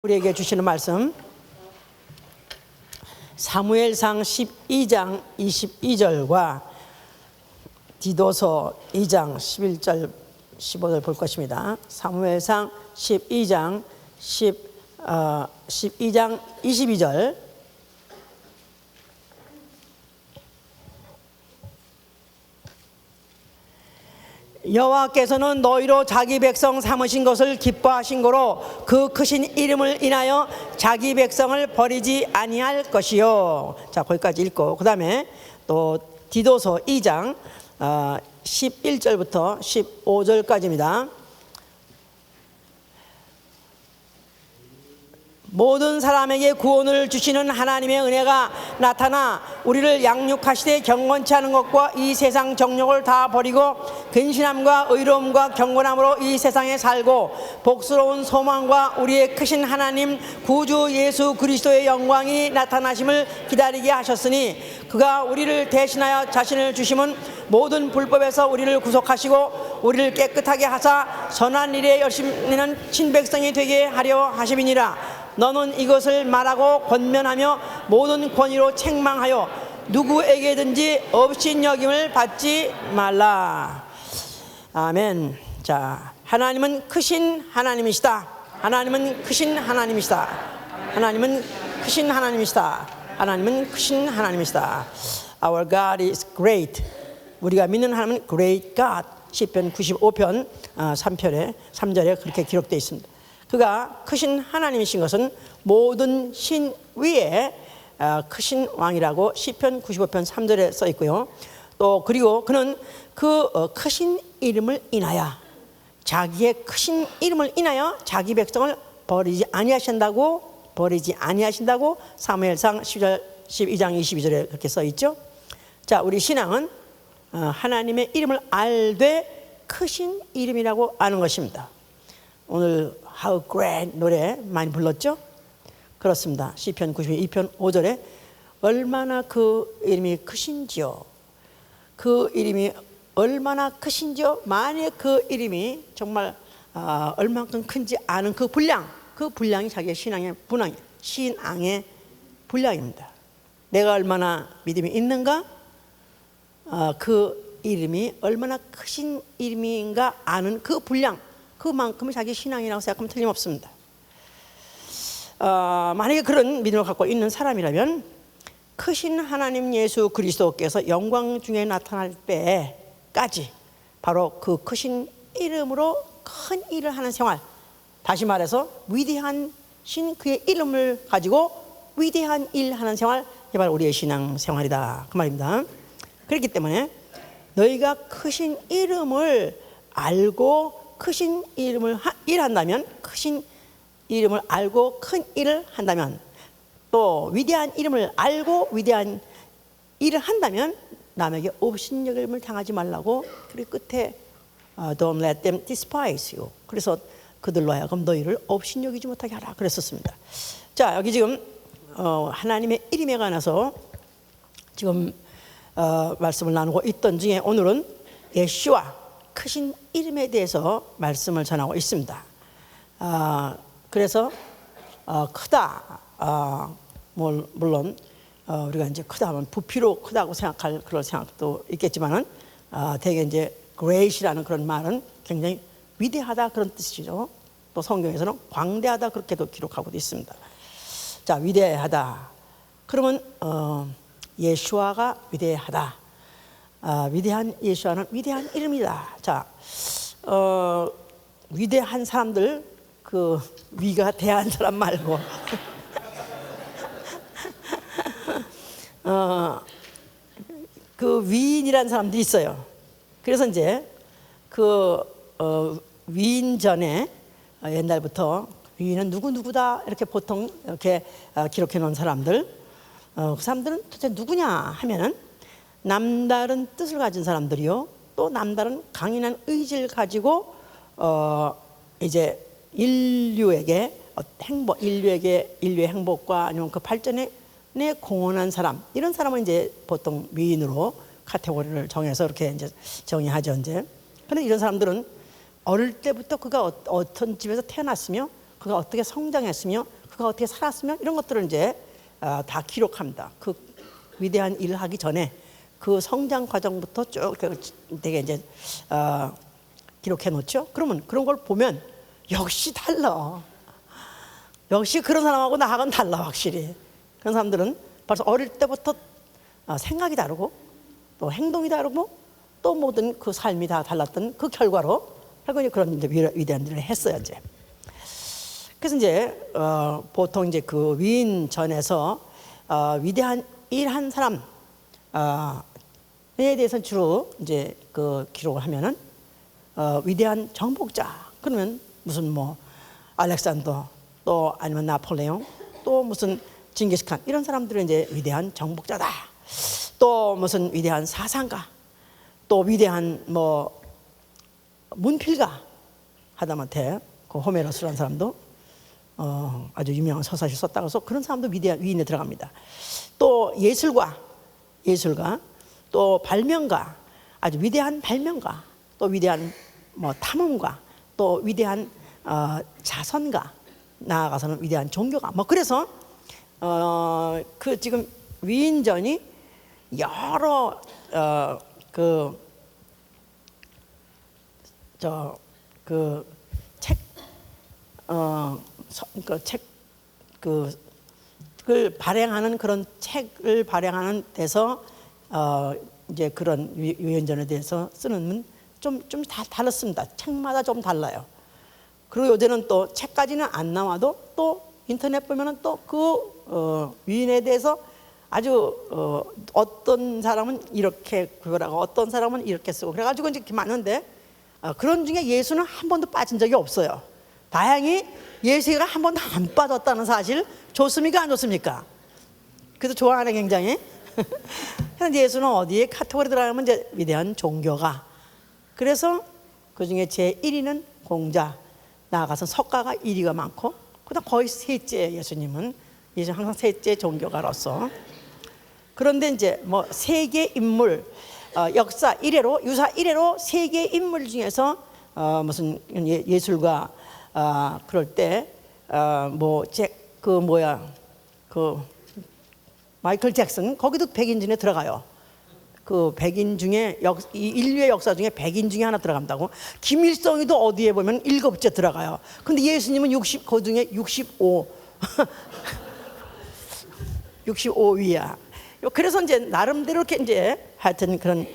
우리에게 주시는 말씀 사무엘상 12장 22절과 디도서 2장 11절 15절 볼 것입니다. 사무엘상 12장 22절 여호와께서는 너희로 자기 백성 삼으신 것을 기뻐하신 거로 그 크신 이름을 인하여 자기 백성을 버리지 아니할 것이요. 자, 거기까지 읽고 그 다음에 또 디도서 2장 11절부터 15절까지입니다. 모든 사람에게 구원을 주시는 하나님의 은혜가 나타나 우리를 양육하시되 경건치 않은 것과 이 세상 정욕을 다 버리고 근신함과 의로움과 경건함으로 이 세상에 살고 복스러운 소망과 우리의 크신 하나님 구주 예수 그리스도의 영광이 나타나심을 기다리게 하셨으니 그가 우리를 대신하여 자신을 주심은 모든 불법에서 우리를 구속하시고 우리를 깨끗하게 하사 선한 일에 열심히는 친백성이 되게 하려 하심이니라. 너는 이것을 말하고 권면하며 모든 권위로 책망하여 누구에게든지 업신여김을 받지 말라. 아멘. 자, 하나님은 크신 하나님이시다. 하나님은 크신 하나님이시다. 하나님은 크신 하나님이시다. 하나님은 크신 하나님이시다. Our God is great. 우리가 믿는 하나님은 great God. 시편 95편 3절에 그렇게 기록되어 있습니다. 그가 크신 하나님이신 것은 모든 신 위에 크신 왕이라고 시편 95편 3절에 써 있고요. 또 그리고 그는 그 크신 이름을 인하여 자기의 크신 이름을 인하여 자기 백성을 버리지 아니하신다고 사무엘상 12장 22절에 그렇게 써 있죠. 자, 우리 신앙은 하나님의 이름을 알되 크신 이름이라고 아는 것입니다. 오늘 How Great 노래 많이 불렀죠? 그렇습니다. 시편 92편 5절에 얼마나 그 이름이 크신지요. 그 이름이 얼마나 크신지요. 만약 그 이름이 정말 얼만큼 큰지 아는 그 분량이 자기의 신앙의 분량입니다. 내가 얼마나 믿음이 있는가? 그 이름이 얼마나 크신 이름인가 아는 그 분량, 그만큼은 자기 신앙이라고 생각하면 틀림없습니다. 만약에 그런 믿음을 갖고 있는 사람이라면 크신 하나님 예수 그리스도께서 영광 중에 나타날 때까지 바로 그 크신 이름으로 큰 일을 하는 생활, 다시 말해서 위대한 신 그의 이름을 가지고 위대한 일 하는 생활, 이게 바로 우리의 신앙 생활이다 그 말입니다. 그렇기 때문에 너희가 크신 이름을 알고 크신 이름을 일한다면, 크신 이름을 알고 큰 일을 한다면, 또 위대한 이름을 알고 위대한 일을 한다면 남에게 업신여김을 당하지 말라고. 그리고 끝에 Don't let them despise you. 그래서 그들로 하여금 너희를 업신여기지 못하게 하라 그랬었습니다. 자, 여기 지금 하나님의 이름에 관해서 지금 말씀을 나누고 있던 중에 오늘은 예수와 크신 이름에 대해서 말씀을 전하고 있습니다. 그래서 크다, 물론 우리가 이제 크다 하면 부피로 크다고 생각할 그런 생각도 있겠지만은 대개 이제 great이라는 그런 말은 굉장히 위대하다 그런 뜻이죠. 또 성경에서는 광대하다 그렇게도 기록하고도 있습니다. 자, 위대하다. 그러면 예수아가 위대하다. 위대한 예수와는 위대한 이름이다. 자, 위대한 사람들, 그 위가 대한 사람 말고 그 위인이라는 사람들이 있어요. 그래서 이제 그 위인 전에 옛날부터 위인은 누구다 이렇게 보통 이렇게 기록해 놓은 사람들, 그 사람들은 도대체 누구냐 하면은 남다른 뜻을 가진 사람들이요, 또 남다른 강인한 의지를 가지고 이제 인류의 행복과 아니면 그 발전에 공헌한 사람, 이런 사람은 이제 보통 위인으로 카테고리를 정해서 이렇게 이제 정의하죠. 이제 그런데 이런 사람들은 어릴 때부터 그가 어떤 집에서 태어났으며 그가 어떻게 성장했으며 그가 어떻게 살았으며 이런 것들을 이제 다 기록합니다. 그 위대한 일을 하기 전에 그 성장 과정부터 쭉 되게 이제 기록해 놓죠. 그러면 그런 걸 보면 역시 달라. 역시 그런 사람하고 나하고는 달라 확실히. 그런 사람들은 벌써 어릴 때부터 생각이 다르고 또 행동이 다르고 또 모든 그 삶이 다 달랐던 그 결과로 결국 그런 이제 위대한 일을 했어요 이제. 그래서 이제 보통 이제 그 위인전에서 위대한 일한 사람 에 대해서 주로 이제 그 기록을 하면은 위대한 정복자 그러면 무슨 뭐 알렉산더 또 아니면 나폴레옹 또 무슨 징기스칸 이런 사람들은 이제 위대한 정복자다. 또 무슨 위대한 사상가 또 위대한 뭐 문필가 하다못해 그 호메로스라는 사람도 아주 유명한 서사시 썼다고 해서 그런 사람도 위대한 위인에 들어갑니다. 또 예술가 또 발명가 아주 위대한 발명가 또 위대한 뭐 탐험가 또 위대한 자선가 나아가서는 위대한 종교가 뭐 그래서 그 지금 위인전이 여러 그걸 발행하는 그런 책을 발행하는 데서 이제 그런 위인전에 대해서 쓰는 좀 다 달랐습니다. 책마다 좀 달라요. 그리고 요새는 또 책까지는 안 나와도 또 인터넷 보면은 또 그 위인에 대해서 아주 어떤 사람은 이렇게 구별하고 어떤 사람은 이렇게 쓰고 그래가지고 이제 많은데 그런 중에 예수는 한 번도 빠진 적이 없어요. 다행히 예수가 한 번도 안 빠졌다는 사실 좋습니까 안 좋습니까? 그래서 좋아하네 굉장히. 그래서 예수는 어디에 카테고리 들어가면 이제 위대한 종교가. 그래서 그 중에 제 1위는 공자, 나아가서 석가가 1위가 많고, 그다음 거의 셋째 예수님은 항상 셋째 종교가로서. 그런데 이제 뭐 세계 인물 역사 이래로 유사 이래로 세계 인물 중에서 무슨 예술가 그럴 때 그 마이클 잭슨 거기도 100인 들어가요. 그 100인 중에 인류의 역사 중에 100인 중에 하나 들어간다고. 김일성이도 어디에 보면 7째 들어가요. 근데 예수님은 그 중에 65위야. 그래서 이제 나름대로 이렇게 이제 하여튼 그런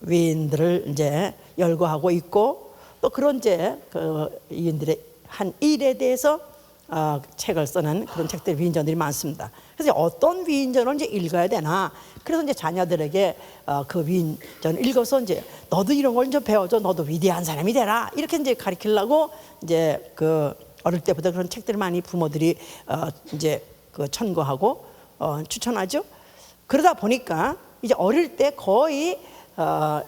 위인들을 이제 열거하고 있고 또 그런 이제 그 위인들의 한 일에 대해서 책을 쓰는 그런 책들 위인전들이 많습니다. 그래서 어떤 위인전을 이제 읽어야 되나. 그래서 이제 자녀들에게 그 위인전을 읽어서 이제 너도 이런 걸 좀 배워줘. 너도 위대한 사람이 되라. 이렇게 이제 가르치려고 이제 그 어릴 때부터 그런 책들을 많이 부모들이 이제 그 천거하고 추천하죠. 그러다 보니까 이제 어릴 때 거의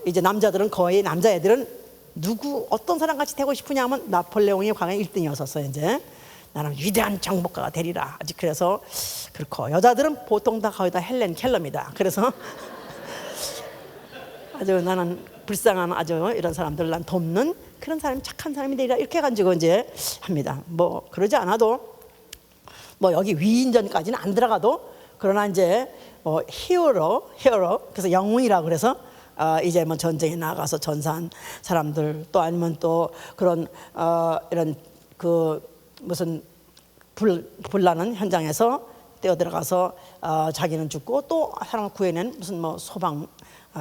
이제 남자들은 거의 남자애들은 어떤 사람 같이 되고 싶으냐면 나폴레옹이 과거에 1등이었었어요. 이제 나는 위대한 정복가가 되리라. 아직 그래서 그렇고 여자들은 보통 다 거의 다 헬렌 켈러입니다. 그래서 아주 나는 불쌍한 아주 이런 사람들 난 돕는 그런 사람이 착한 사람이 되리라 이렇게 가지고 이제 합니다. 뭐 그러지 않아도 뭐 여기 위인전까지는 안 들어가도 그러나 이제 히어로 그래서 영웅이라 그래서 이제 뭐 전쟁에 나가서 전사한 사람들 또 아니면 또 그런 이런 그 무슨 불나는 현장에서 뛰어들어가서 자기는 죽고 또 사람을 구해낸 무슨 뭐 소방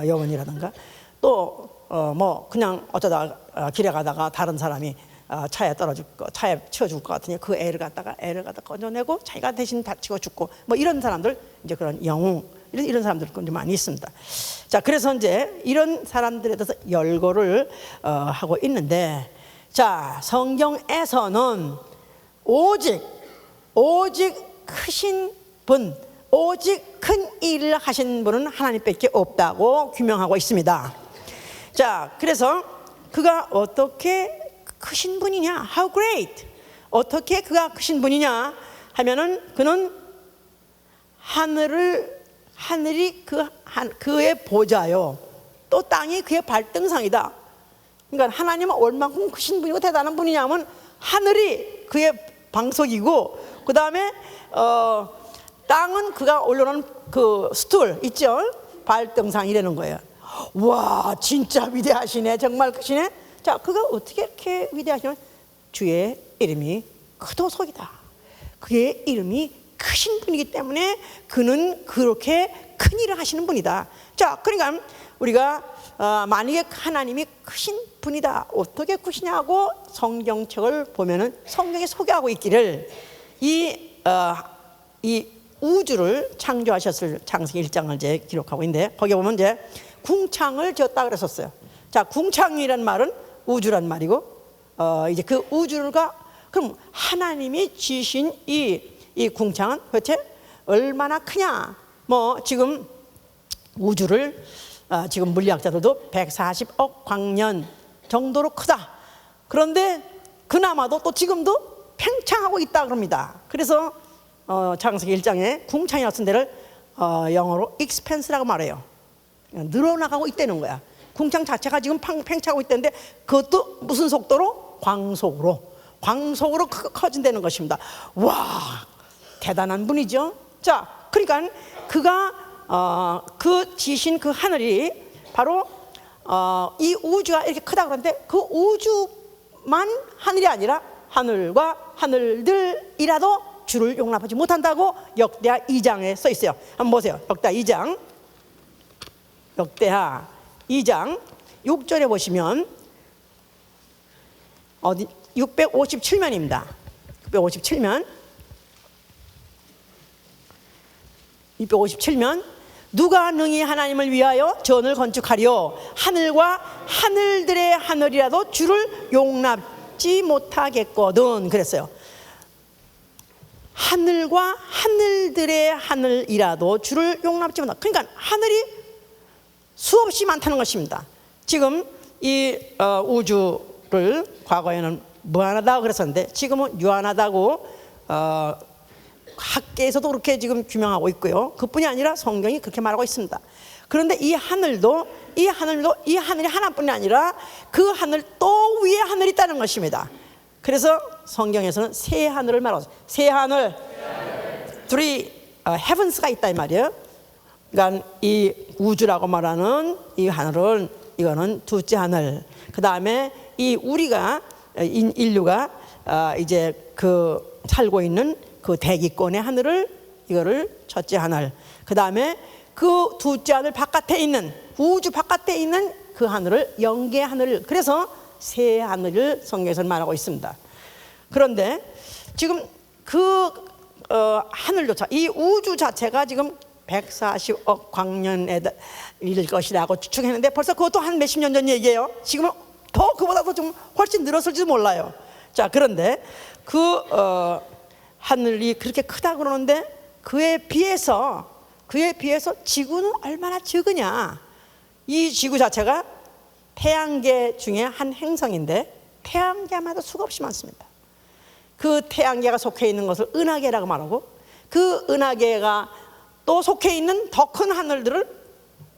요원이라든가 또 뭐 그냥 어쩌다가 길에 가다가 다른 사람이 차에 차에 치워 죽을 것 같으니 그 애를 갖다 꺼내내고 자기가 대신 다치고 죽고 뭐 이런 사람들 이제 그런 영웅 이런 사람들 많이 있습니다. 자, 그래서 이제 이런 사람들에 대해서 열거를 하고 있는데 자, 성경에서는 오직 크신 분, 오직 큰 일을 하신 분은 하나님밖에 없다고 규명하고 있습니다. 자, 그래서 그가 어떻게 크신 분이냐? How great? 어떻게 그가 크신 분이냐? 하면은 그는 하늘이 그의 보좌요. 또 땅이 그의 발등상이다. 그러니까 하나님은 얼만큼 크신 분이고 대단한 분이냐면 하늘이 그의 방석이고, 그 다음에 땅은 그가 올려놓은 그 스툴 있죠, 발등상이라는 거예요. 와, 진짜 위대하시네, 정말 크시네. 자, 그가 어떻게 이렇게 위대하시냐면 주의 이름이 크도속이다. 그의 이름이 크신 분이기 때문에 그는 그렇게 큰 일을 하시는 분이다. 자, 그러니까 우리가 만약에 하나님이 크신 분이다, 어떻게 크시냐고 성경책을 보면은 성경에 소개하고 있기를, 이 우주를 창조하셨을 창세기 1장을 이제 기록하고 있는데, 거기에 보면 이제 궁창을 지었다 그랬었어요. 자, 궁창이란 말은 우주란 말이고, 이제 그 우주가, 그럼 하나님이 지으신 이 궁창은 도대체 얼마나 크냐? 뭐 지금 우주를 지금 물리학자들도 140억 광년 정도로 크다. 그런데 그나마도 또 지금도 팽창하고 있다 그럽니다. 그래서 창세기 1장에 궁창이라고 쓴 데를 영어로 expanse라고 말해요. 늘어나가고 있다는 거야. 궁창 자체가 지금 팽창하고 있다는데, 그것도 무슨 속도로? 광속으로 커진다는 것입니다. 와, 대단한 분이죠. 자, 그러니까 그가 그 지신 그 하늘이 바로 이 우주가 이렇게 크다 그러는데, 그 우주만 하늘이 아니라 하늘과 하늘들이라도 주를 용납하지 못한다고 역대하 2장에 써 있어요. 한번 보세요. 역대하 2장 6절에 보시면 어디 657면입니다. 657면 누가 능히 하나님을 위하여 전을 건축하리요? 하늘과 하늘들의 하늘이라도 주를 용납지 못하겠거든 그랬어요. 하늘과 하늘들의 하늘이라도 주를 용납지 못하. 그러니까 하늘이 수없이 많다는 것입니다. 지금 이 우주를 과거에는 무한하다고 그랬었는데, 지금은 유한하다고 학계에서도 그렇게 지금 규명하고 있고요. 그뿐이 아니라 성경이 그렇게 말하고 있습니다. 그런데 이 하늘이 하나뿐이 아니라 그 하늘 또 위에 하늘이 있다는 것입니다. 그래서 성경에서는 새 하늘을 말하고, 새 하늘, three heavens가 있다 이 말이에요. 그러니까 이 우주라고 말하는 이 하늘은, 이거는 둘째 하늘. 그 다음에 이 우리가 인류가 이제 그 살고 있는 그 대기권의 하늘을, 이거를 첫째 하늘. 그 다음에 그 둘째 하늘 바깥에 있는, 우주 바깥에 있는 그 하늘을 영계 하늘. 그래서 새 하늘을 성경에서 말하고 있습니다. 그런데 지금 그 하늘조차, 이 우주 자체가 지금 140억 광년에 이를 것이라고 추측했는데, 벌써 그것도 한 몇십 년 전 얘기예요. 지금은 더 그보다도 좀 훨씬 늘었을지도 몰라요. 자, 그런데 그 하늘이 그렇게 크다 그러는데, 그에 비해서 지구는 얼마나 적으냐. 이 지구 자체가 태양계 중에 한 행성인데, 태양계마다 수가 없이 많습니다. 그 태양계가 속해 있는 것을 은하계라고 말하고, 그 은하계가 또 속해 있는 더 큰 하늘들을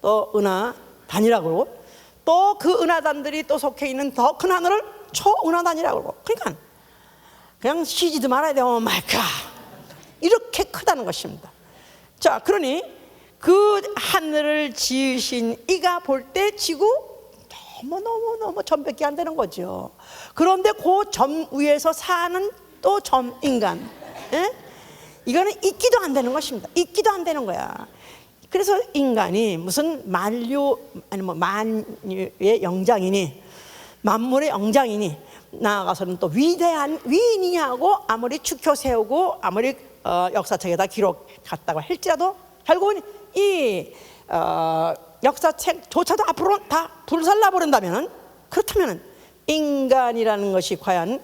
또 은하단이라고 그러고, 또 그 은하단들이 또 속해 있는 더 큰 하늘을 초은하단이라고 그러고, 그러니까 그냥 쉬지도 말아야 돼. 오 마이 갓, 이렇게 크다는 것입니다. 자, 그러니 그 하늘을 지으신 이가 볼 때 지구 너무 점밖에 안 되는 거죠. 그런데 그 점 위에서 사는 또 점 인간, 이거는 있기도 안 되는 것입니다. 있기도 안 되는 거야. 그래서 인간이 무슨 만류, 아니 뭐 만유의 영장이니, 만물의 영장이니, 나아가서는 또 위대한 위인이냐고 아무리 추켜 세우고 아무리 역사책에다 기록했다고 할지라도 결국은 이 역사책조차도 앞으로 다 불살라 버린다면은, 그렇다면은 인간이라는 것이 과연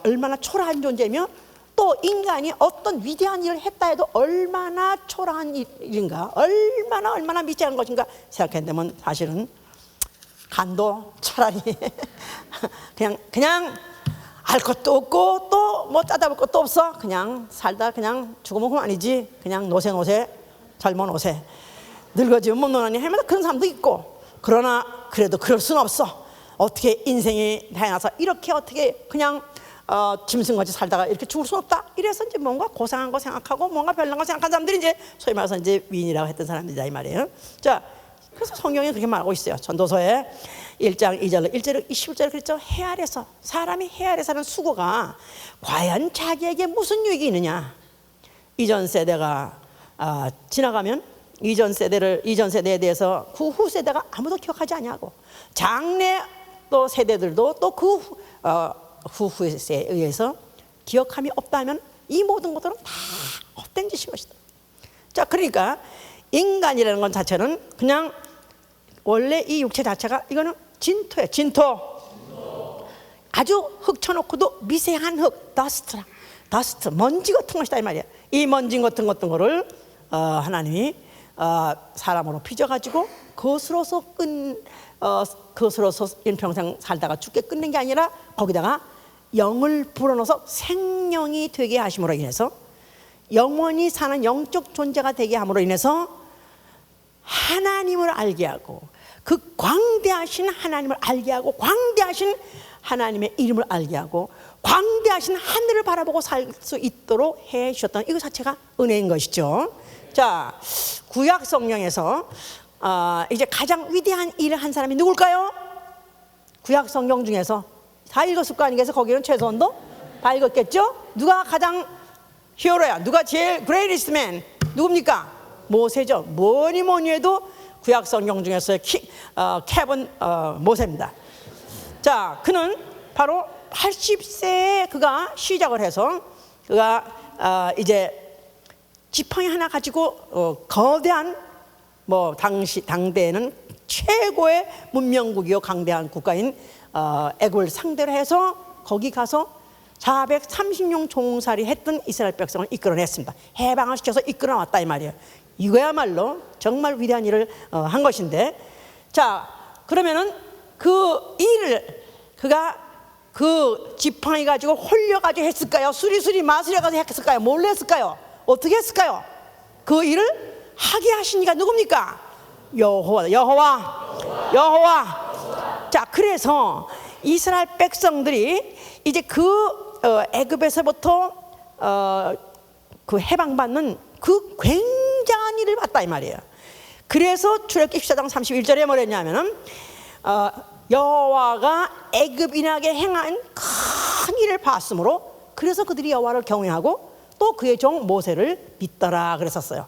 얼마나 초라한 존재며, 또 인간이 어떤 위대한 일을 했다 해도 얼마나 초라한 일인가, 얼마나 미치한 것인가 생각한다면, 사실은 간도 차라리 그냥 알 것도 없고 또 뭐 짜다볼 것도 없어. 그냥 살다 그냥 죽으면 그만이지. 그냥 노세 젊은 노세, 늙어지면 못 노나니 하면서 그런 사람도 있고, 그러나 그래도 그럴 수는 없어. 어떻게 인생이 태어나서 이렇게 어떻게 그냥 짐승같이 살다가 이렇게 죽을 수 없다. 이래서 이제 뭔가 고상한 거 생각하고 뭔가 별난 거 생각한 사람들이 이제 소위 말해서 이제 위인이라고 했던 사람들이다 이 말이에요. 자, 그래서 성경이 그렇게 말하고 있어요. 전도서에 1장 2절 1절 21절 그랬죠. 해 아래서 사람이 해 아래 사는 수고가 과연 자기에게 무슨 유익이 있느냐. 이전 세대가 지나가면 이전 세대에 대해서 그 후 세대가 아무도 기억하지 않냐고. 장래 또 세대들도 또 그 후후에 의해서 기억함이 없다면 이 모든 것들은 다 헛된 짓인 것이다. 자, 그러니까 인간이라는 것 자체는 그냥 원래 이 육체 자체가 이거는 진토예요. 진토. 아주 흙 쳐놓고도 미세한 흙, 더스트, 먼지 같은 것이다 이 말이야. 이 먼지 같은 거를 하나님이 사람으로 빚어가지고 그것으로서 인평생 살다가 죽게 끝낸 게 아니라 거기다가 영을 불어넣어서 생명이 되게 하심으로 인해서 영원히 사는 영적 존재가 되게 함으로 인해서 하나님을 알게 하고 그 광대하신 하나님을 알게 하고 광대하신 하나님의 이름을 알게 하고 광대하신 하늘을 바라보고 살 수 있도록 해 주셨던 이거 자체가 은혜인 것이죠. 자, 구약 성경에서 이제 가장 위대한 일을 한 사람이 누굴까요? 구약 성경 중에서 다 읽었을 거 아니겠어요? 거기는 최소한도 다 읽었겠죠? 누가 가장 히어로야? 누가 제일 greatest man? 누굽니까? 모세죠. 뭐니 해도 구약 성경 중에서 캡은 모세입니다. 자, 그는 바로 80세에 그가 시작을 해서 그가 이제 지팡이 하나 가지고 거대한 당대에는 최고의 문명국이요 강대한 국가인 애굽을 상대로 해서 거기 가서 430년 종살이 했던 이스라엘 백성을 이끌어냈습니다. 해방을 시켜서 이끌어왔다 이 말이에요. 이거야말로 정말 위대한 일을 한 것인데, 자, 그러면은 그 일을 그가 그 지팡이 가지고 홀려가지고 했을까요? 수리수리 마술해가지고 했을까요? 몰래 했을까요? 어떻게 했을까요? 그 일을 하게 하신 이가 누굽니까? 여호와. 자, 그래서 이스라엘 백성들이 이제 그 애굽에서부터 그 해방받는 그 굉장한 일을 봤다 이 말이에요. 그래서 출애굽기 14장 31절에 뭐랬냐면은 여호와가 애굽인에게 행한 큰 일을 봤으므로 그래서 그들이 여호와를 경외하고 또 그의 종 모세를 믿더라 그랬었어요.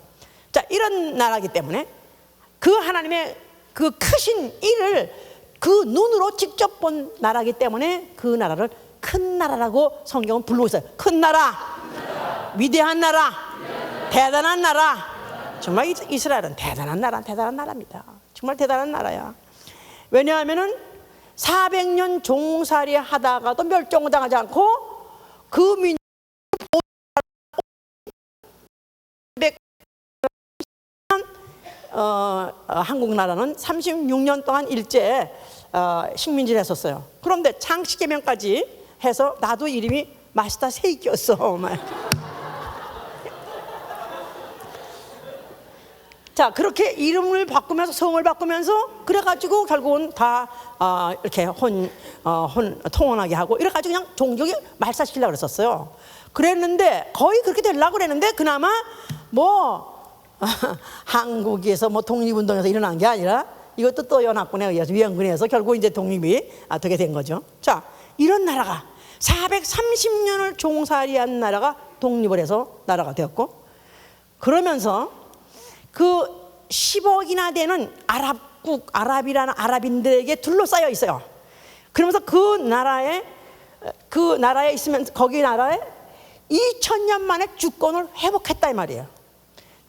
자, 이런 나라이기 때문에 그 하나님의 그 크신 일을 그 눈으로 직접 본 나라이기 때문에 그 나라를 큰 나라라고 성경은 부르고 있어요. 큰 나라, 위대한 나라, 대단한 나라. 정말 이스라엘은 대단한 나라입니다. 정말 대단한 나라야. 왜냐하면은 400년 종살이 하다가도 멸종당하지 않고 그 민족 한국 나라는 36년 동안 일제 식민지를 했었어요. 그런데 창씨개명까지 해서 나도 이름이 마스터 세이키였어. 자, 그렇게 이름을 바꾸면서 성을 바꾸면서 그래가지고 결국은 다 이렇게 통혼하게 하고 이래가지고 그냥 종족이 말살시키려고 그랬었어요. 그랬는데 거의 그렇게 되려고 그랬는데 그나마 한국에서 독립운동에서 일어난 게 아니라 이것도 또 연합군에 의해서 위안군에 의해서 결국 이제 독립이 되게 된 거죠. 자, 이런 나라가 430년을 종살이한 나라가 독립을 해서 나라가 되었고, 그러면서 그 10억이나 되는 아랍이라는 아랍인들에게 둘러싸여 있어요. 그러면서 그 나라에 있으면 거기 나라에 2000년 만에 주권을 회복했다 이 말이에요.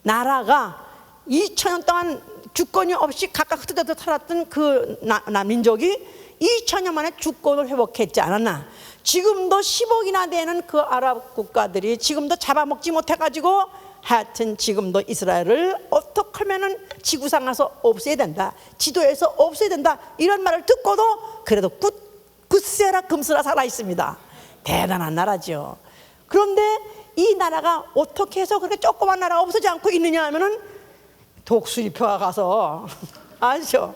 나라가 2000년 동안 주권이 없이 각각 흩어져 살았던 그 민족이 2000년 만에 주권을 회복했지 않았나. 지금도 10억이나 되는 그 아랍 국가들이 지금도 잡아먹지 못해가지고 하여튼 지금도 이스라엘을 어떻게 하면은 지구상에서 없애야 된다, 지도에서 없애야 된다, 이런 말을 듣고도 그래도 굳세라 금스라 살아 있습니다. 대단한 나라죠. 그런데 이 나라가 어떻게 해서 그렇게 조그만 나라가 없어지지 않고 있느냐 하면은 독수리표가 가서 아시죠?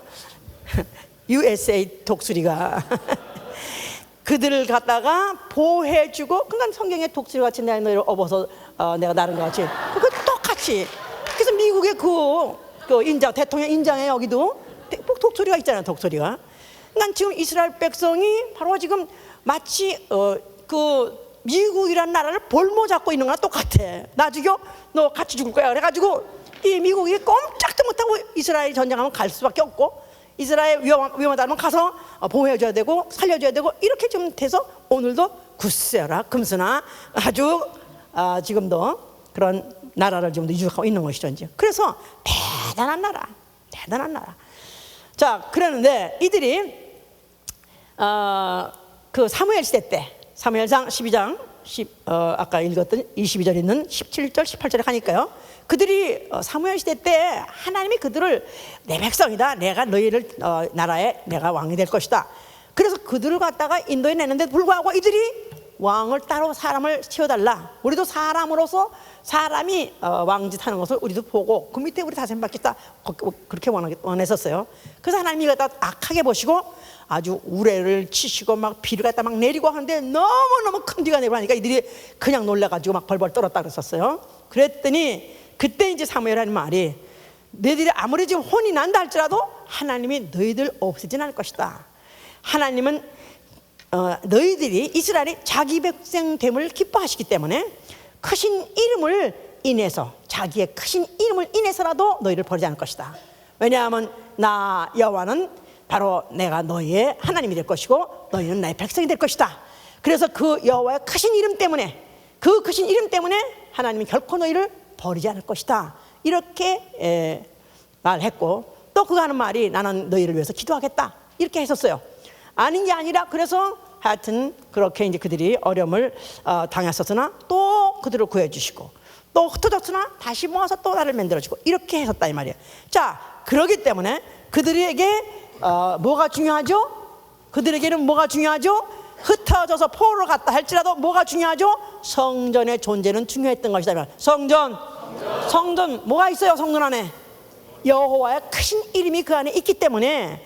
USA 독수리가 그들을 갖다가 보호해주고, 그러니까 성경에 독수리 같이 내 너희를 업어서 내가 나른 것 같이 그 똑같이. 그래서 미국의 그 인장, 대통령 인장에 여기도 독수리가 있잖아요. 독수리가. 난 지금 이스라엘 백성이 바로 지금 마치 그 미국이라는 나라를 볼모 잡고 있는 거랑 똑같아. 나중에 너 같이 죽을 거야 그래가지고 이 미국이 꼼짝도 못하고 이스라엘 전쟁하면 갈 수밖에 없고, 이스라엘 위험하다면 가서 보호해줘야 되고 살려줘야 되고, 이렇게 좀 돼서 오늘도 굳세어라 금스나 아주 지금도 그런 나라를 지금도 유지하고 있는 것이죠. 이제 그래서 대단한 나라. 자, 그러는데 이들이 그 사무엘 시대 때, 사무엘상 12장 아까 읽었던 22절 있는 17절 18절에 가니까요, 그들이 사무엘 시대 때 하나님이 그들을 내 백성이다, 내가 너희를 나라에 내가 왕이 될 것이다, 그래서 그들을 갖다가 인도해 내는데도 불구하고 이들이 왕을 따로 사람을 채워달라, 우리도 사람으로서 사람이 왕짓하는 것을 우리도 보고 그 밑에 우리 다스림 받겠다, 그렇게 원했었어요. 그래서 하나님이 갖다 악하게 보시고 아주 우레를 치시고 막 비를 갖다 막 내리고 하는데 너무너무 큰 비가 내리고 하니까 이들이 그냥 놀라가지고 막 벌벌 떨었다 그랬었어요. 그랬더니 그때 이제 사무엘 하는 말이, 너희들이 아무리 지금 혼이 난다 할지라도 하나님이 너희들 없애진 않을 것이다. 하나님은 너희들이 이스라엘이 자기 백성됨을 기뻐하시기 때문에 크신 이름을 인해서, 자기의 크신 이름을 인해서라도 너희를 버리지 않을 것이다. 왜냐하면 나 여호와는 바로 내가 너희의 하나님이 될 것이고 너희는 나의 백성이 될 것이다. 그래서 그 여호와의 크신 이름 때문에, 그 크신 이름 때문에 하나님이 결코 너희를 버리지 않을 것이다, 이렇게 말했고, 또 그가 하는 말이 나는 너희를 위해서 기도하겠다, 이렇게 했었어요. 아닌 게 아니라, 그래서 하여튼 그렇게 이제 그들이 어려움을 당했었으나 또 그들을 구해주시고, 또 흩어졌으나 다시 모아서 또 나를 만들어주고, 이렇게 했었다 이 말이에요. 자, 그러기 때문에 그들에게 뭐가 중요하죠? 그들에게는 뭐가 중요하죠? 흩어져서 포로로 갔다 할지라도 뭐가 중요하죠? 성전의 존재는 중요했던 것이다. 성전 뭐가 있어요? 성전 안에 여호와의 크신 이름이 그 안에 있기 때문에,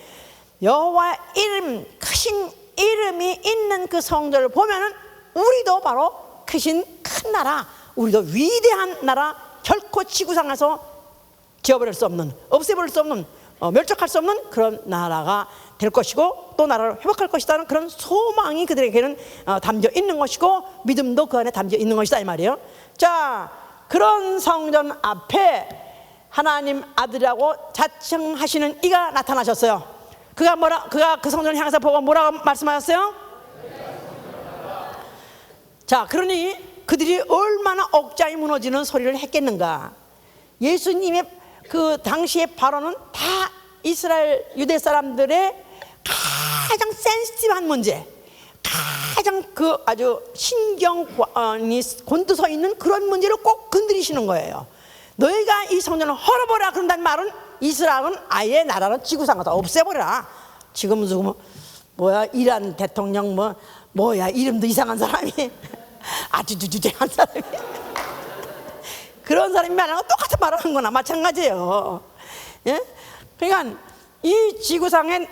여호와의 이름, 크신 이름이 있는 그 성전을 보면은 우리도 바로 크신 큰 나라, 우리도 위대한 나라, 결코 지구상에서 지워버릴 수 없는, 없애버릴 수 없는, 멸족할 수 없는 그런 나라가 될 것이고, 또 나라를 회복할 것이라는 그런 소망이 그들에게는 담겨 있는 것이고, 믿음도 그 안에 담겨 있는 것이다 이 말이에요. 자, 그런 성전 앞에 하나님 아들이라고 자청하시는 이가 나타나셨어요. 그가 그 성전을 향해서 보고 뭐라고 말씀하셨어요? 자, 그러니 그들이 얼마나 억장이 무너지는 소리를 했겠는가. 예수님의 그 당시의 발언은 다 이스라엘 유대 사람들의 가장 센시티브한 문제, 가장 그 아주 신경이 곤두서 있는 그런 문제를 꼭 건드리시는 거예요. 너희가 이 성전을 헐어버려 그런다는 말은 이스라엘은 아예 나라는 지구상에서 없애버려라. 지금 뭐야 이란 대통령 뭐야 이름도 이상한 사람이 아주 주주제한 사람이 그런 사람이 말하는 거 똑같은 말을 한 거나 마찬가지예요. 예? 그러니까 이 지구상엔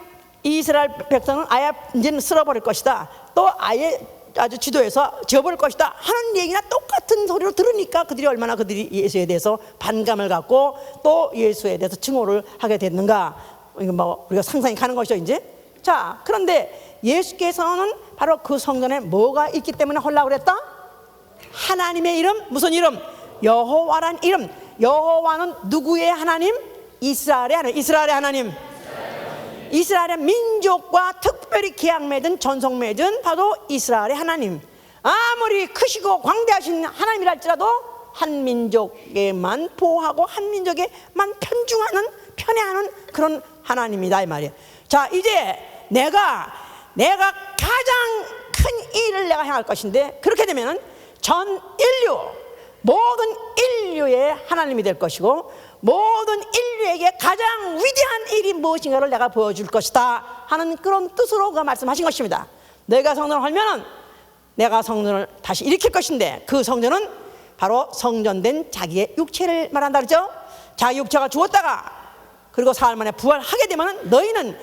이스라엘 백성은 아예 이제는 쓸어버릴 것이다, 또 아예 아주 지도에서 지어버릴 것이다 하는 얘기나 똑같은 소리를 들으니까 그들이 얼마나 그들이 예수에 대해서 반감을 갖고 또 예수에 대해서 증오를 하게 됐는가, 이거 뭐 우리가 상상이 가는 것이죠 이제. 자, 그런데 예수께서는 바로 그 성전에 뭐가 있기 때문에 헐라고 그랬다? 하나님의 이름, 무슨 이름? 여호와란 이름. 여호와는 누구의 하나님? 이스라엘의 하나님. 이스라엘의 하나님. 이스라엘의 민족과 특별히 계약 맺은, 전속 맺은 바로 이스라엘의 하나님. 아무리 크시고 광대하신 하나님이랄지라도 한 민족에만 보호하고 한 민족에만 편애하는 그런 하나님이다 이 말이에요. 자, 이제 내가 가장 큰 일을 내가 행할 것인데, 그렇게 되면은 전 인류, 모든 인류의 하나님이 될 것이고, 모든 인류에게 가장 위대한 일이 무엇인가를 내가 보여줄 것이다 하는 그런 뜻으로 그가 말씀하신 것입니다. 내가 성전을 헐면은 내가 성전을 다시 일으킬 것인데, 그 성전은 바로 성전된 자기의 육체를 말한다 그랬죠. 자기 육체가 죽었다가 그리고 사흘 만에 부활하게 되면 너희는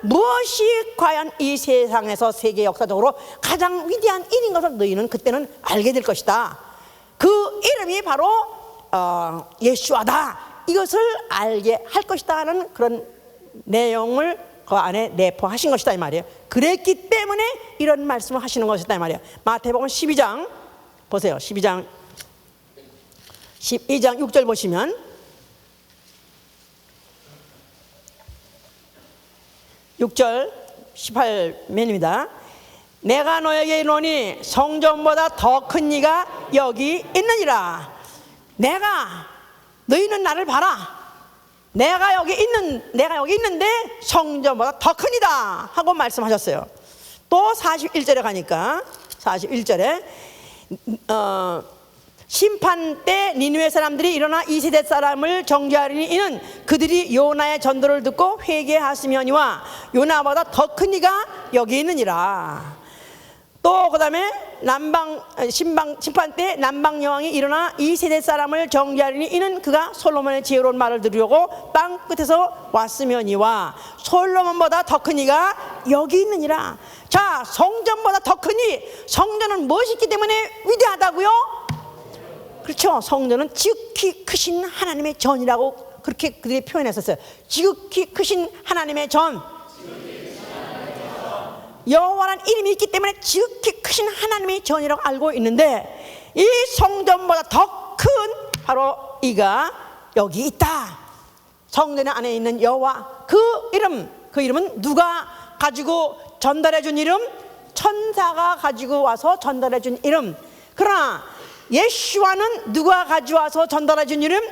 무엇이 과연 이 세상에서 세계 역사적으로 가장 위대한 일인 것을 너희는 그때는 알게 될 것이다. 그 이름이 바로 예수아다. 이것을 알게 할 것이다 하는 그런 내용을 그 안에 내포하신 것이다 이 말이에요. 그랬기 때문에 이런 말씀을 하시는 것이다 이 말이에요. 마태복음 12장 보세요. 12장 6절 보시면 6절 18면입니다. 내가 너에게 이르노니 성전보다 더 큰 이가 여기 있느니라. 너희는 나를 봐라. 내가 여기 있는데 성전보다 더 크니다 하고 말씀하셨어요. 또 41절에 가니까 41절에 심판 때 니느웨 사람들이 일어나 이 세대 사람을 정죄하리니 이는 그들이 요나의 전도를 듣고 회개하시며니와 요나보다 더 큰 이가 여기 있느니라. 또 그 다음에 심판 때 남방 여왕이 일어나 이 세대 사람을 정죄하리니 이는 그가 솔로몬의 지혜로운 말을 들으려고 땅 끝에서 왔으며니와 솔로몬보다 더 큰 이가 여기 있느니라. 자, 성전보다 더 크니 성전은 무엇이 있기 때문에 위대하다고요? 그렇죠. 성전은 지극히 크신 하나님의 전이라고 그렇게 그들이 표현했었어요. 지극히 크신 하나님의 전. 여호와라는 이름이 있기 때문에 지극히 크신 하나님의 전이라고 알고 있는데 이 성전보다 더 큰 바로 이가 여기 있다. 성전 안에 있는 여호와 그 이름은 누가 가지고 전달해 준 이름? 천사가 가지고 와서 전달해 준 이름. 그러나 예수와는 누가 가져와서 전달해 준 이름?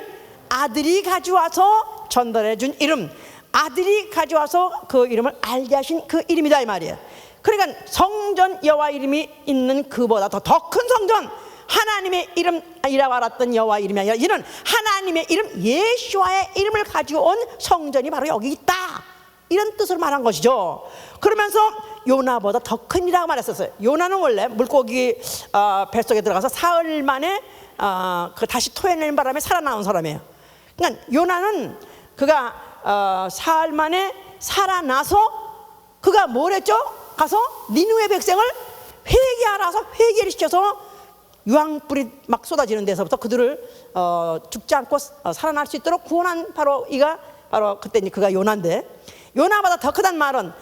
아들이 가져와서 전달해 준 이름. 아들이 가져와서 그 이름을 알게 하신 그 이름이다 이 말이에요. 그러니까 성전 여호와 이름이 있는 그보다 더 큰 성전, 하나님의 이름이라고 알았던 여호와 이름이 아니라 이는 하나님의 이름 예수와의 이름을 가지고 온 성전이 바로 여기 있다, 이런 뜻으로 말한 것이죠. 그러면서 요나보다 더 큰이라고 말했었어요. 요나는 원래 물고기 뱃속에 들어가서 사흘 만에 다시 토해내는 바람에 살아나온 사람이에요. 그러니까 요나는 그가 사흘 만에 살아나서 그가 뭘 했죠? 가서 니느웨 백성을 회개하라서 회개를 시켜서 유황불이 막 쏟아지는 데서부터 그들을 죽지 않고 살아날 수 있도록 구원한 바로 이가 바로 그때 그가 요나인데, 요나보다 더 크단 말은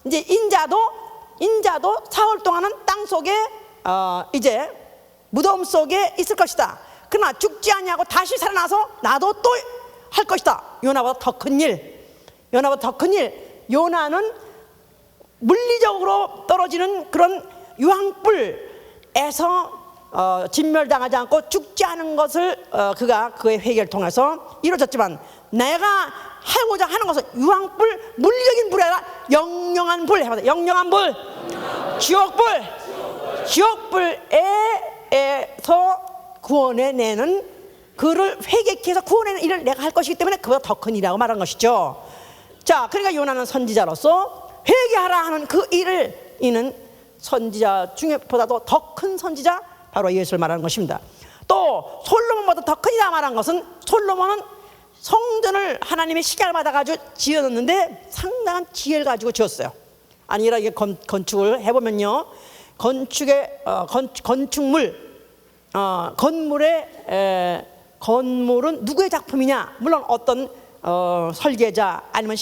이제 인자도 사흘 동안은 땅 속에 이제 무덤 속에 있을 것이다. 그러나 죽지 아니하고 다시 살아나서 나도 또 할 것이다. 요나보다 더 큰 일. 요나는 물리적으로 떨어지는 그런 유황불에서 진멸당하지 않고 죽지 않은 것을 그가 그의 회개를 통해서 이루어졌지만, 내가 하고자 하는 것은 유황불, 물리적인 불이 아니라 영영한 불 해봐요. 영영한 불, 지옥불에서 구원해내는, 그를 회개케 해서 구원해내는 일을 내가 할 것이기 때문에 그보다 더 큰 일이라고 말한 것이죠. 자, 그러니까 요나는 선지자로서 회개하라 하는 그 일을, 이는 선지자 중에보다도 더 큰 선지자, 바로 예수를 말하는 것입니다. 또 솔로몬보다 더 큰이라 말한 것은, 솔로몬은 성전을 하나님의 식약을 받아가지고 지었는데 상당한 지혜를 가지고 지었어요. 아니라 이게 건축을 해보면요, 건물은 누구의 작품이냐? 물론 어떤 설계자 아니면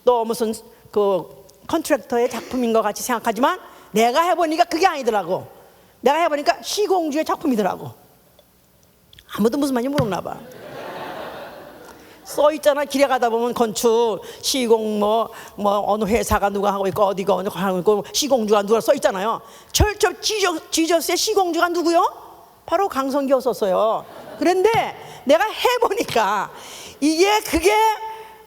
또 무슨 그 컨트랙터의 작품인 것 같이 생각하지만, 내가 해보니까 그게 아니더라고. 내가 해보니까 시공주의 작품이더라고. 아무도 무슨 말인지 모르나 봐. 써 있잖아. 길에 가다 보면 건축 시공 뭐 어느 회사가 누가 하고 있고 어디가 어느 하고 있고 시공주가 누가 써 있잖아요. 철저 지저스의 시공주가 누구요? 바로 강성기였었어요. 그런데 내가 해보니까 그게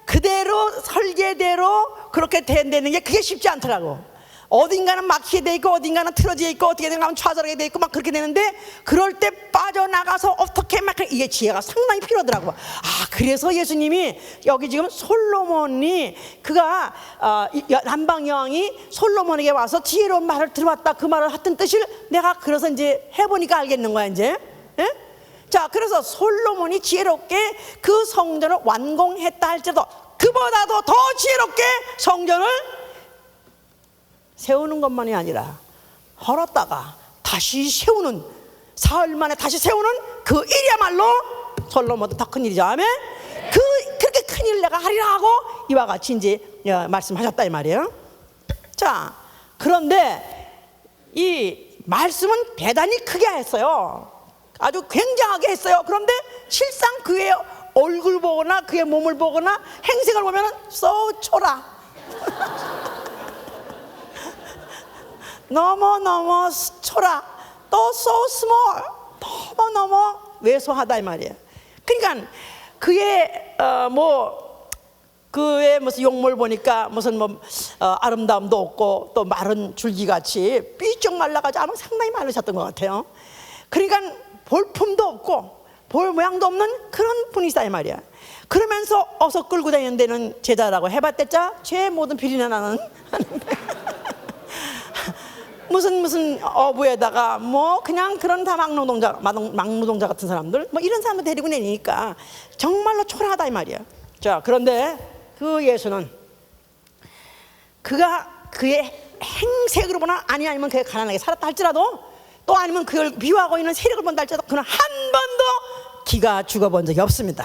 그대로 설계대로 그렇게 된다는 게 그게 쉽지 않더라고. 어딘가는 막히게 돼 있고 어딘가는 틀어져 있고 어떻게든 가면 좌절하게 돼 있고 막 그렇게 되는데, 그럴 때 빠져나가서 어떻게 막, 이게 지혜가 상당히 필요하더라고. 그래서 예수님이 여기 지금 솔로몬이 그가 남방 여왕이 솔로몬에게 와서 지혜로운 말을 들어왔다, 그 말을 했던 뜻을 내가 그래서 이제 해보니까 알겠는 거야 이제. 예? 자, 그래서 솔로몬이 지혜롭게 그 성전을 완공했다 할지라도 그보다도 더 지혜롭게 성전을 세우는 것만이 아니라 헐었다가 다시 세우는, 사흘 만에 다시 세우는 그 일이야말로 솔로몬도 더 큰 일이죠. 아멘. 그렇게 큰 일을 내가 하리라 하고 이와 같이 이제 말씀하셨다 이 말이에요. 자, 그런데 이 말씀은 대단히 크게 했어요. 아주 굉장하게 했어요. 그런데 실상 그의 얼굴 보거나 그의 몸을 보거나 행색을 보면 so 초라 너무 초라, 또 so small, 너무 왜소하다 이 말이에요. 그러니까 그의 그의 무슨 용모를 보니까 무슨 아름다움도 없고 또 마른 줄기같이 삐쩍 말라가지고 아마 상당히 마르셨던 것 같아요. 그러니까 볼품도 없고 볼 모양도 없는 그런 분이시다 이 말이야. 그러면서 어서 끌고 다니는 데는 제자라고 해봤댔자 죄 모든 비리나 나는 무슨 어부에다가 그냥 그런 다 막노동자 같은 사람들 이런 사람을 데리고 내니까 정말로 초라하다 이 말이야. 자, 그런데 그 예수는 그의 행색으로 보나 아니면 그가 가난하게 살았다 할지라도 또 아니면 그걸 비유하고 있는 세력을 본다 할지라도 그는 한 번도 기가 죽어본 적이 없습니다.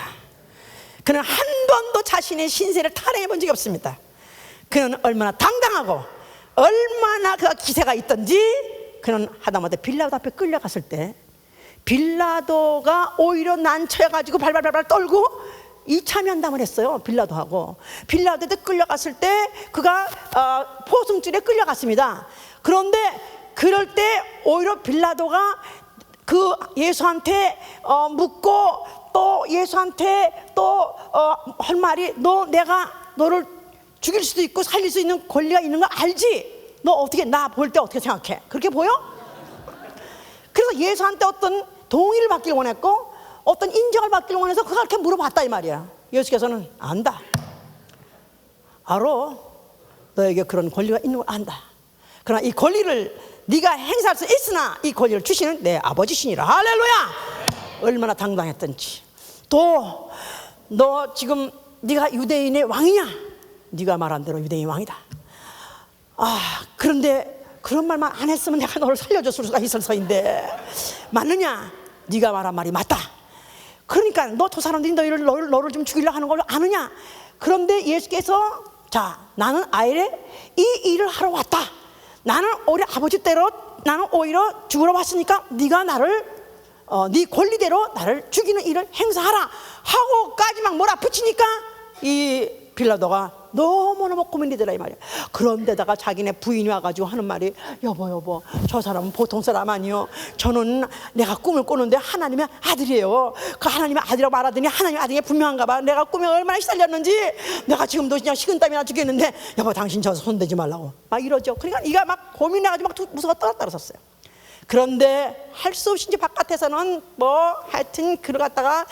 그는 한 번도 자신의 신세를 타령해 본 적이 없습니다. 그는 얼마나 당당하고 얼마나 그가 기세가 있던지 그는 하다못해 빌라도 앞에 끌려갔을 때 빌라도가 오히려 난처해가지고 발발발발 떨고 이차 면담을 했어요. 빌라도하고 빌라도한테 끌려갔을 때 그가 포승줄에 끌려갔습니다. 그런데 그럴 때 오히려 빌라도가 그 예수한테 묻고 또 예수한테 또 할 말이 내가 너를 죽일 수도 있고 살릴 수 있는 권리가 있는 거 알지? 너 어떻게 나 볼 때 어떻게 생각해? 그렇게 보여? 그래서 예수한테 어떤 동의를 받기를 원했고 어떤 인정을 받기를 원해서 그가 그렇게 물어봤다 이 말이야. 예수께서는 안다, 알아, 너에게 그런 권리가 있는 걸 안다. 그러나 이 권리를 네가 행사할 수 있으나 이 권리를 주시는 내 아버지시니라. 할렐루야. 얼마나 당당했던지. 또 너 지금 네가 유대인의 왕이냐? 네가 말한 대로 유대인 왕이다. 그런데 그런 말만 안 했으면 내가 너를 살려줬을 수가 있을 터인데 맞느냐? 네가 말한 말이 맞다. 그러니까 너 저 사람들이 너를 좀 죽이려고 하는 걸 아느냐? 그런데 예수께서 자, 나는 아이래 이 일을 하러 왔다. 나는 오히려 아버지 때로 나는 오히려 죽으러 왔으니까 네가 나를 네 권리대로 나를 죽이는 일을 행사하라 하고까지 막 몰아붙이니까 이 빌라도가 너무너무 고민이 되라 이 말이야. 그런데다가 자기네 부인이 와가지고 하는 말이 여보 저 사람은 보통 사람 아니요. 저는 내가 꿈을 꾸는데 하나님의 아들이에요. 그 하나님의 아들이라고 말하더니 하나님의 아들이 분명한가 봐. 내가 꿈에 얼마나 시달렸는지 내가 지금도 그냥 식은땀이나 죽겠는데 여보 당신 저 손대지 말라고 막 이러죠. 그러니까 이가 막 고민해가지고 막 무서워 떨어졌어요. 그런데 할 수 없이 이제 바깥에서는 하여튼 그를 갖다가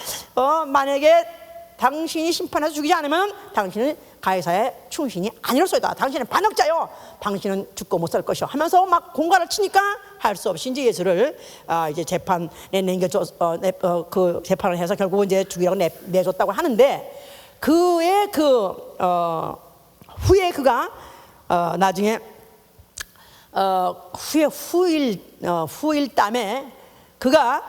만약에 당신이 심판해서 죽이지 않으면 당신은 가이사의 충신이 아니로소이다. 당신은 반역자요. 당신은 죽고 못 살 것이요. 하면서 막 공갈을 치니까 할 수 없이 이제 예수를 이제 재판에 넘겨줘 그 재판을 해서 결국 이제 죽이라고 내줬다고 하는데 그의 후에 그가 나중에 후일담에 그가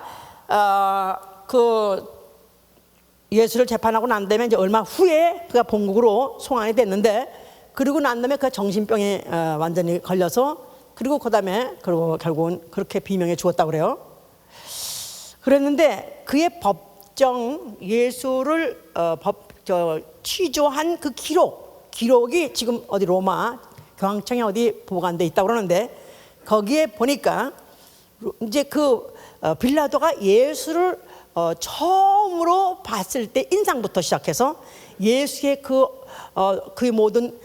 예수를 재판하고 난 다음에 이제 얼마 후에 그가 본국으로 송환이 됐는데 그리고 난 다음에 그가 정신병에 완전히 걸려서 그리고 그다음에 결국은 그렇게 비명해 죽었다고 그래요. 그랬는데 그의 법정 예수를 취조한 그 기록이 지금 어디 로마 교황청에 어디 보관돼 있다고 그러는데 거기에 보니까 이제 빌라도가 예수를 처음으로 봤을 때 인상부터 시작해서 예수의 그의 모든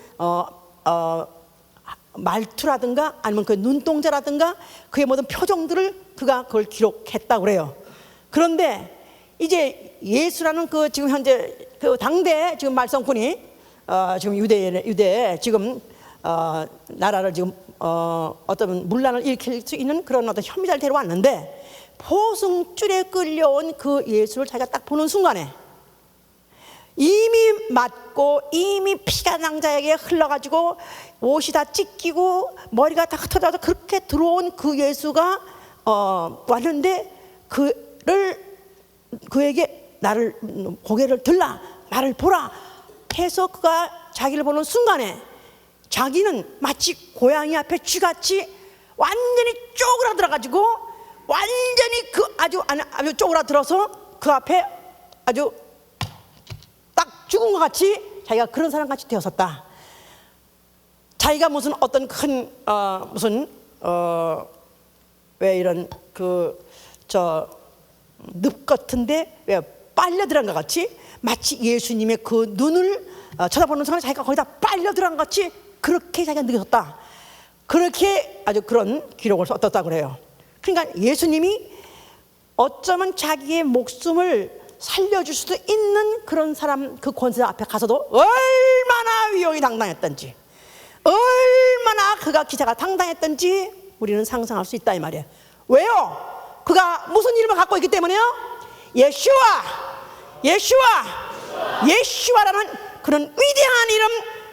말투라든가 아니면 그 눈동자라든가 그의 모든 표정들을 그가 그걸 기록했다고 그래요. 그런데 이제 예수라는 지금 현재 당대 지금 말썽꾼이 지금 유대에 지금 나라를 지금 어떤 문란을 일으킬 수 있는 그런 어떤 혐의자를 데려왔는데 포승줄에 끌려온 그 예수를 자기가 딱 보는 순간에 이미 맞고 이미 피가 낭자에게 흘러가지고 옷이 다 찢기고 머리가 다 흩어져서 그렇게 들어온 그 예수가 왔는데 그에게 나를 고개를 들라, 나를 보라 해서 그가 자기를 보는 순간에 자기는 마치 고양이 앞에 쥐같이 완전히 쪼그라들어가지고 완전히 아주 쪼그라들어서 그 앞에 아주 딱 죽은 것 같이 자기가 그런 사람 같이 되었었다. 자기가 무슨 어떤 큰 왜 이런 늪 같은데 왜 빨려 들어간 것 같이 마치 예수님의 그 눈을 쳐다보는 순간 자기가 거기다 빨려 들어간 것 같이 그렇게 자기가 느꼈다. 그렇게 아주 그런 기록을 썼다고 그래요. 그러니까 예수님이 어쩌면 자기의 목숨을 살려줄 수도 있는 그런 사람, 그 권세자 앞에 가서도 얼마나 위용이 당당했던지, 얼마나 그가 기자가 당당했던지 우리는 상상할 수 있다 이 말이에요. 왜요? 그가 무슨 이름을 갖고 있기 때문에요? 예슈아라는 그런 위대한 이름,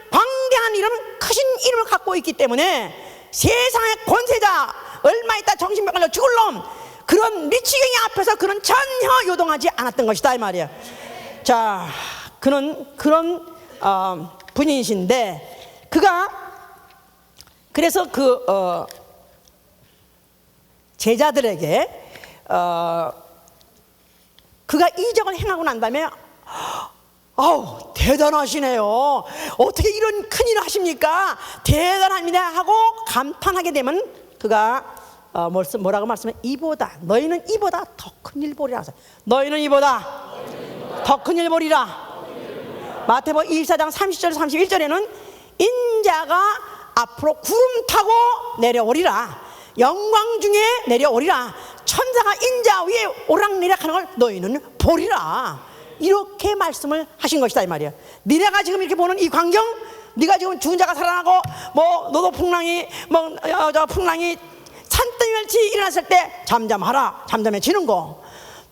광대한 이름, 크신 이름을 갖고 있기 때문에 세상의 권세자, 얼마 있다 정신병 걸려 죽을 놈, 그런 미치경이 앞에서 그는 전혀 요동하지 않았던 것이다 이 말이에요. 자, 그는 그런 분이신데 그가 그래서 제자들에게 그가 이적을 행하고 난 다음에 대단하시네요, 어떻게 이런 큰일을 하십니까, 대단합니다 하고 감탄하게 되면 그가 뭐라고 말씀해? 너희는 이보다 더 큰 일 보리라. 너희는 이보다 더 큰 일 보리라. 마태복음 24장 30절 31절에는 인자가 앞으로 구름 타고 내려오리라, 영광 중에 내려오리라, 천사가 인자 위에 오락내락하는 걸 너희는 보리라, 이렇게 말씀을 하신 것이다 이 말이야. 니네가 지금 이렇게 보는 이 광경, 네가 지금 죽은 자가 살아나고 너도 풍랑이 풍랑이 산더미같이 일어났을 때 잠잠해지는 거,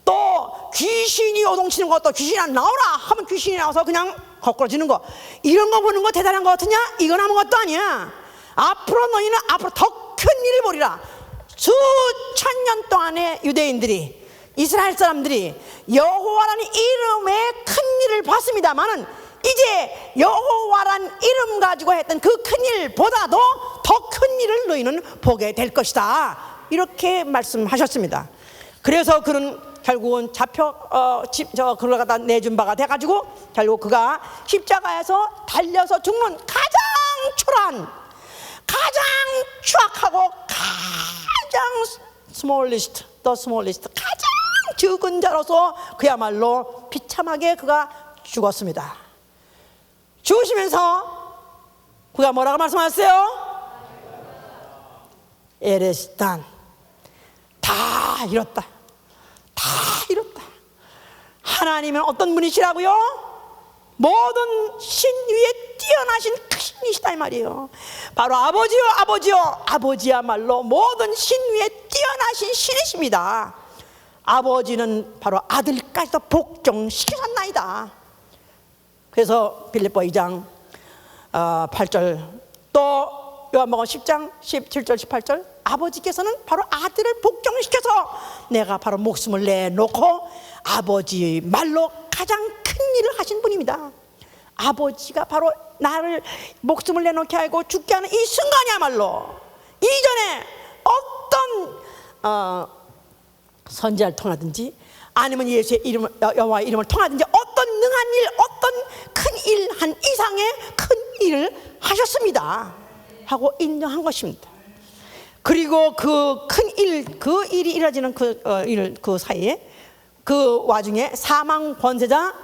또 귀신이 요동치는 거, 또 귀신이 나오라 하면 귀신이 나와서 그냥 거꾸러지는 거, 이런 거 보는 거 대단한 거 같으냐? 이건 아무것도 아니야. 앞으로 너희는 더 큰 일을 보리라. 수천 년 동안의 유대인들이, 이스라엘 사람들이 여호와라는 이름의 큰 일을 봤습니다만은 이제 여호와란 이름 가지고 했던 그 큰 일보다도 더 큰 일을 너희는 보게 될 것이다, 이렇게 말씀하셨습니다. 그래서 그는 결국은 그걸 갖다 내준 바가 돼가지고 결국 그가 십자가에서 달려서 죽는 가장 초라한, 가장 추악하고 가장 가장 적은 자로서 그야말로 비참하게 그가 죽었습니다. 죽으시면서 그가 뭐라고 말씀하셨어요? 에레스탄, 다 잃었다. 하나님은 어떤 분이시라고요? 모든 신 위에 뛰어나신 크신이시다 이 말이에요. 바로 아버지야말로 모든 신 위에 뛰어나신 신이십니다. 아버지는 바로 아들까지도 복종시키셨나이다. 그래서 빌립보 2장 8절, 또 요한복음 10장 17절 18절, 아버지께서는 바로 아들을 복종시켜서 내가 바로 목숨을 내놓고 아버지 말로 가장 큰 일을 하신 분입니다. 아버지가 바로 나를 목숨을 내놓게 하고 죽게 하는 이 순간이야말로 이전에 어떤 선지자를 통하든지 아니면 예수의 이름을, 여호와의 이름을 통하든지 어떤 능한 일, 어떤 큰 일 한 이상의 큰 일을 하셨습니다 하고 인정한 것입니다. 그리고 그 큰 일, 그 일이 이루어지는 그 사이에, 그 와중에 사망 권세자,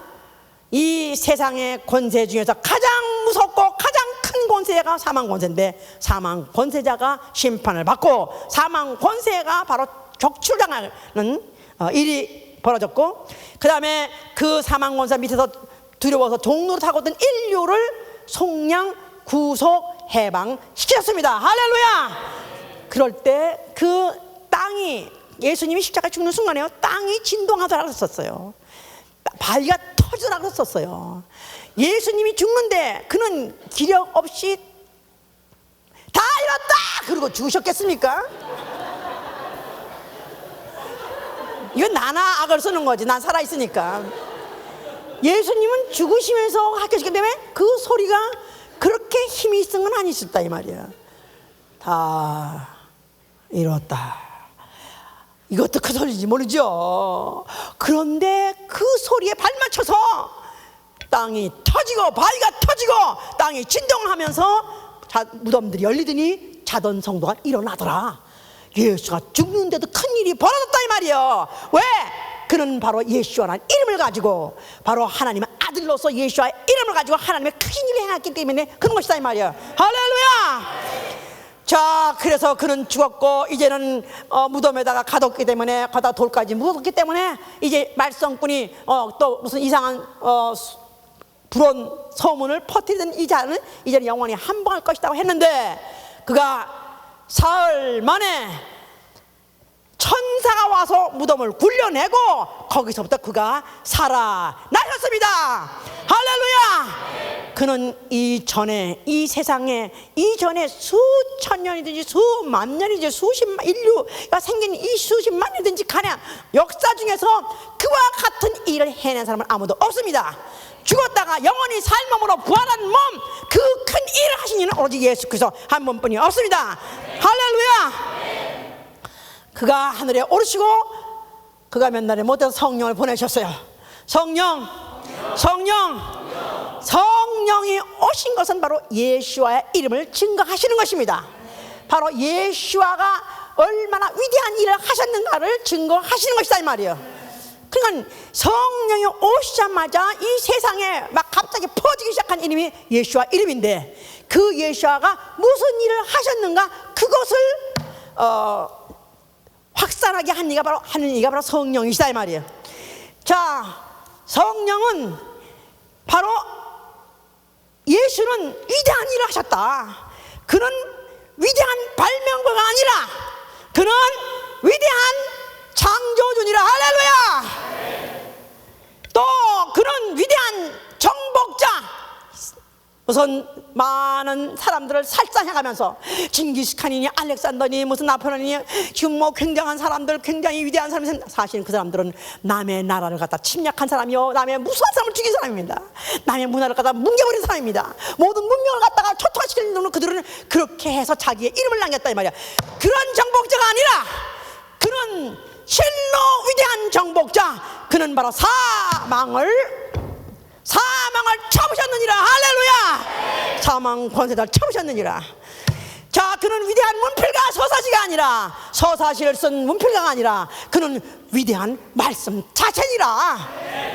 이 세상의 권세 중에서 가장 무섭고 가장 큰 권세가 사망 권세인데, 사망 권세자가 심판을 받고 사망 권세가 바로 격출당하는 일이 벌어졌고, 그 다음에 그 사망 권세 밑에서 두려워서 종로를 타고 있던 인류를 속량, 구속, 해방시켰습니다. 할렐루야! 그럴 때 그 땅이 예수님이 십자가 죽는 순간에요, 땅이 진동하더라고 썼어요. 바위가 터지더라고 썼어요. 예수님이 죽는데 그는 기력 없이 다 이뤘다 그러고 죽으셨겠습니까? 이건 나나 악을 쓰는 거지. 난 살아있으니까. 예수님은 죽으시면서 하셨기 때문에 그 소리가 그렇게 힘이 있은 건 아니었다 이 말이야. 다 이뤘다. 이것도 그 소리인지 모르죠. 그런데 그 소리에 발맞춰서 땅이 터지고 바위가 터지고 땅이 진동하면서 무덤들이 열리더니 자던 성도가 일어나더라. 예수가 죽는데도 큰일이 벌어졌다 이 말이에요. 왜? 그는 바로 예수와라는 이름을 가지고 바로 하나님의 아들로서 예수와의 이름을 가지고 하나님의 큰 일을 행했기 때문에 그런 것이다 이 말이에요. 할렐루야. 자, 그래서 그는 죽었고 이제는 무덤에다가 가뒀기 때문에 거기다 돌까지 묻었기 때문에 이제 말썽꾼이 또 무슨 이상한 불온 소문을 퍼뜨리던 이 자는 이제는 영원히 한방할 것이라고 했는데 그가 사흘 만에 천사가 와서 무덤을 굴려내고 거기서부터 그가 살아나셨습니다. 할렐루야. 그는 이전에 이 세상에 이전에 수천 년이든지 수만 년이든지 수십만 인류가 생긴 이 수십만 년이든지 간에 역사 중에서 그와 같은 일을 해낸 사람은 아무도 없습니다. 죽었다가 영원히 삶으로 부활한 몸, 그 큰 일을 하신 이는 오직 예수 그리스도 한 분뿐이 없습니다. 할렐루야. 그가 하늘에 오르시고 그가 몇 날에 못해서 성령을 보내셨어요. 성령이 오신 것은 바로 예수와의 이름을 증거하시는 것입니다. 바로 예수와가 얼마나 위대한 일을 하셨는가를 증거하시는 것이다 이 말이에요. 그러니까 성령이 오시자마자 이 세상에 막 갑자기 퍼지기 시작한 이름이 예수와 이름인데 그 예수와가 무슨 일을 하셨는가 그것을 확산하게 하는 이가 바로 성령이시다 이 말이에요. 자, 성령은 바로 예수는 위대한 일을 하셨다. 그는 위대한 발명가가 아니라 그는 위대한 창조주니라. 할렐루야. 또 그는 위대한 정복자. 우선 많은 사람들을 살상해가면서 징기스칸이니 알렉산더니 무슨 나포레온이니 지금 뭐 굉장한 사람들, 굉장히 위대한 사람이, 사실 그 사람들은 남의 나라를 갖다 침략한 사람이요, 남의 무수한 사람을 죽인 사람입니다. 남의 문화를 갖다 뭉개버린 사람입니다. 모든 문명을 갖다가 초토화시키는 놈은 그들은 그렇게 해서 자기의 이름을 남겼다 이 말이야. 그런 정복자가 아니라 그는 실로 위대한 정복자, 그는 바로 사망을 쳐부셨느니라. 할렐루야. 사망 권세자를 쳐부셨느니라. 자, 그는 위대한 문필가 서사시가 아니라, 서사시를 쓴 문필가가 아니라 그는 위대한 말씀 자체니라.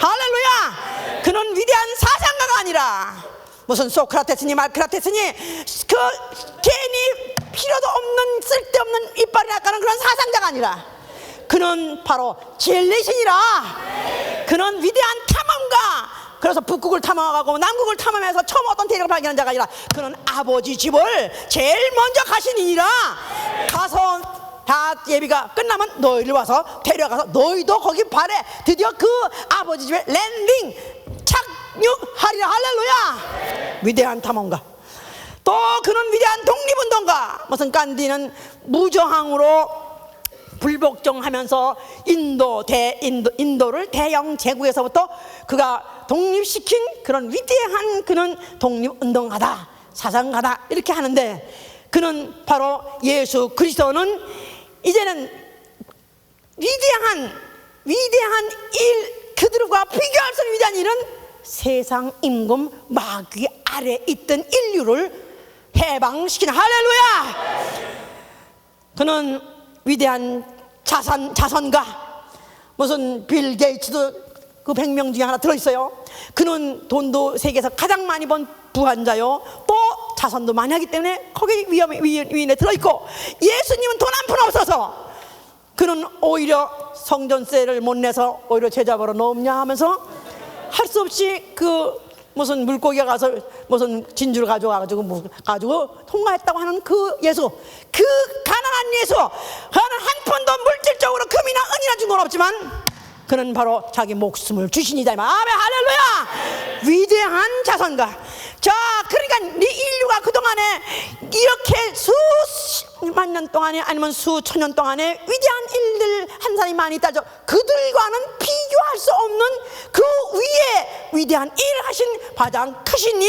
할렐루야. 그는 위대한 사상가가 아니라 무슨 소크라테스니 말크라테스니 그 괜히 필요도 없는 쓸데없는 이빨이 낚아는 그런 사상자가 아니라 그는 바로 진리신이라. 그는 위대한 탐험가. 그래서 북극을 탐험하고 남극을 탐험해서 처음 어떤 대륙을 발견한 자가 아니라 그는 아버지 집을 제일 먼저 가시니라. 가서 다 예비가 끝나면 너희를 와서 데려가서 너희도 거기 발에 드디어 그 아버지 집에 랜딩 착륙하리라. 할렐루야. 위대한 탐험가. 또 그는 위대한 독립운동가. 무슨 간디는 무저항으로 불복종하면서 인도를 대영 제국에서부터 그가 독립시킨 그런 위대한 그는 독립운동가다, 사상가다 이렇게 하는데 그는 바로 예수 그리스도는 이제는 위대한 일, 그들과 비교할 수 없는 위대한 일은 세상 임금 마귀 아래 있던 인류를 해방시키는. 할렐루야. 그는 위대한 자선가. 무슨 빌 게이츠도 그 100명 중에 하나 들어있어요. 그는 돈도 세계에서 가장 많이 번 부한자요, 또 자선도 많이 하기 때문에 거기 위인에 들어있고, 예수님은 돈 한 푼 없어서 그는 오히려 성전세를 못 내서 오히려 제자보러 넣었냐 하면서 할 수 없이 그 무슨 물고기가 가서 무슨 진주를 가지고 통과했다고 하는 그 예수, 그 가난한 예수, 그는 한 푼도 물질적으로 그 준 건 없지만 그는 바로 자기 목숨을 주신 이다. 아멘, 할렐루야. 위대한 자선가. 자, 그러니까 네 인류가 그동안에 이렇게 수만 년 동안에 아니면 수천 년 동안에 위대한 일들 한 사람이 많이 있다죠. 그들과는 비교할 수 없는 그 위에 위대한 일을 하신 가장 크신 이,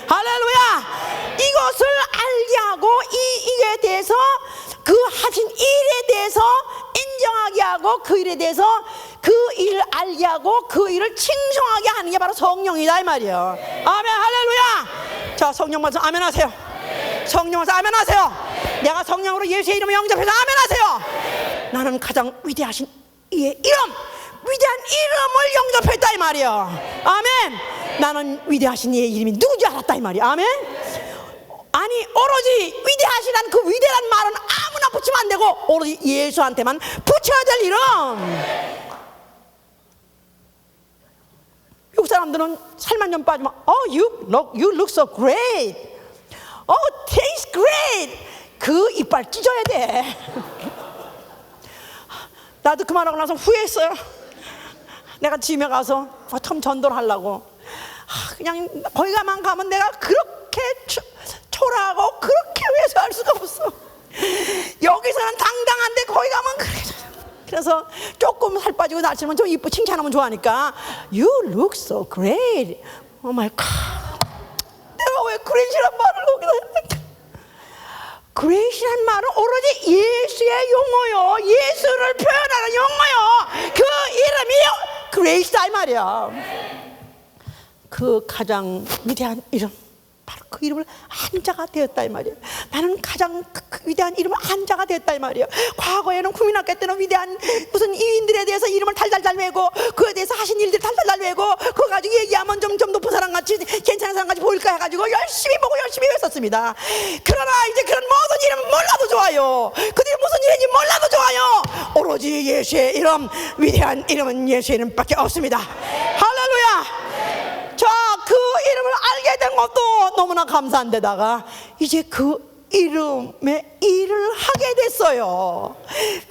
할렐루야. 이것을 알게 하고 이에 대해서 그 하신 일에 대해서 인정하게 하고 그 일에 대해서 그 일을 알게 하고 그 일을 칭송하게 하는 게 바로 성령이다 이 말이에요. 아멘, 할렐루야. 자, 성령 말씀 아멘 하세요. 성령 말씀 아멘 하세요. 내가 성령으로 예수의 이름을 영접해서 아멘 하세요. 나는 가장 위대하신 이의 이름, 위대한 이름을 영접했다 이 말이에요. 아멘. 나는 위대하신 이의 이름이 누구지 알았다 이 말이에요. 아멘. 아니, 오로지 위대하시란 그 위대한 말은 아무나 붙이면 안 되고 오로지 예수한테만 붙여야 될 이름. 미국 사람들은 살만 좀 빠지면 you look so great. Taste great. 그 이빨 찢어야 돼. 나도 그 말하고 나서 후회했어요. 내가 집에 가서 처음 전도를 하려고 그냥 거기가만 가면 내가 그렇게 초라하고 그렇게 회수할 수가 없어. 여기서는 당당한데 거기 가면 그래. 그래서 조금 살 빠지고 날씨면 좀 이쁘 칭찬하면 좋아하니까 You look so great. Oh my God. 내가 왜 great이란 말을 거기다 했는데, great이란 말은 오로지 예수의 용어요. 예수를 표현하는 용어요. 그 이름이 great이다 이 말이야. 그 가장 위대한 이름, 바로 그 이름을 한자가 되었다 이 말이에요. 나는 가장 위대한 이름을 한자가 됐다 이 말이에요. 과거에는 국민학교 때는 위대한 무슨 이인들에 대해서 이름을 달달달 외고 그에 대해서 하신 일들 달달달 외고 그거 가지고 얘기하면 좀 높은 사람같이 괜찮은 사람같이 보일까 해가지고 열심히 보고 열심히 외웠었습니다. 그러나 이제 그런 모든 이름은 몰라도 좋아요. 그들이 무슨 일인지 몰라도 좋아요. 오로지 예수의 이름, 위대한 이름은 예수의 이름밖에 없습니다. 할렐루야. 자, 그 이름을 알게 된 것도 너무나 감사한 데다가 이제 그 이름의 일을 하게 됐어요.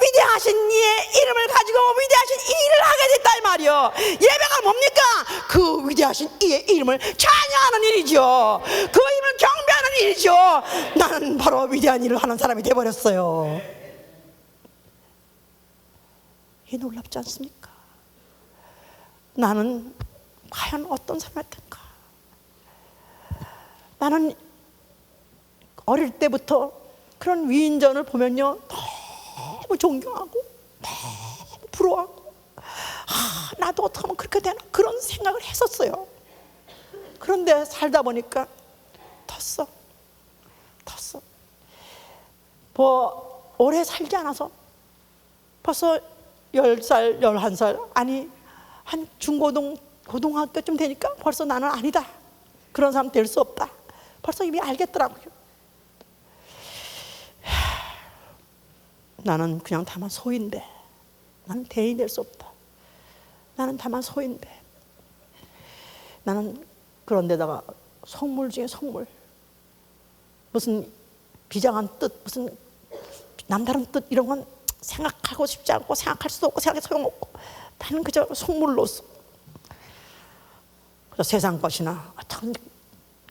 위대하신 이의 이름을 가지고 위대하신 일을 하게 됐다 이 말이요. 예배가 뭡니까? 그 위대하신 이의 이름을 찬양하는 일이죠. 그 이름을 경배하는 일이죠. 나는 바로 위대한 일을 하는 사람이 되어버렸어요. 이 놀랍지 않습니까? 나는 과연 어떤 사람이었던가? 나는 어릴 때부터 그런 위인전을 보면요 너무 존경하고 너무 부러워하고 나도 어떻게 하면 그렇게 되나 그런 생각을 했었어요. 그런데 살다 보니까 텄어. 뭐 오래 살지 않아서 벌써 10살 11살 아니 한 고등학교쯤 되니까 벌써 나는 아니다, 그런 사람 될 수 없다, 벌써 이미 알겠더라고요. 나는 그냥 다만 소인데, 나는 대인이 될 수 없다, 나는 다만 소인데, 나는 그런데다가 속물 중에 속물, 무슨 비장한 뜻, 무슨 남다른 뜻 이런 건 생각하고 싶지 않고 생각할 수도 없고 생각해 소용없고 나는 그저 속물로서 세상 것이나 어떤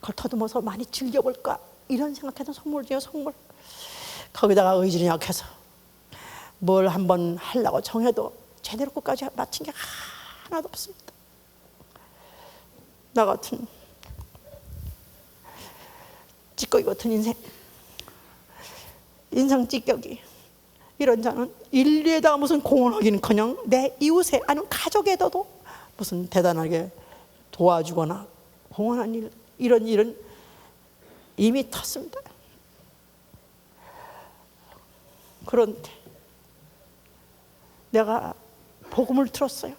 걸 더듬어서 많이 즐겨볼까 이런 생각해서 속물 중에 속물. 거기다가 의지는 약해서 뭘 한번 하려고 정해도 제대로 끝까지 마친 게 하나도 없습니다. 나 같은 찌꺼기 같은 인상 찌꺼기 이런 자는 인류에다가 무슨 공헌하기는커녕 내 이웃에 아니면 가족에도 무슨 대단하게 도와주거나 공헌한 일, 이런 일은 이미 탔습니다. 그런데 내가 복음을 들었어요.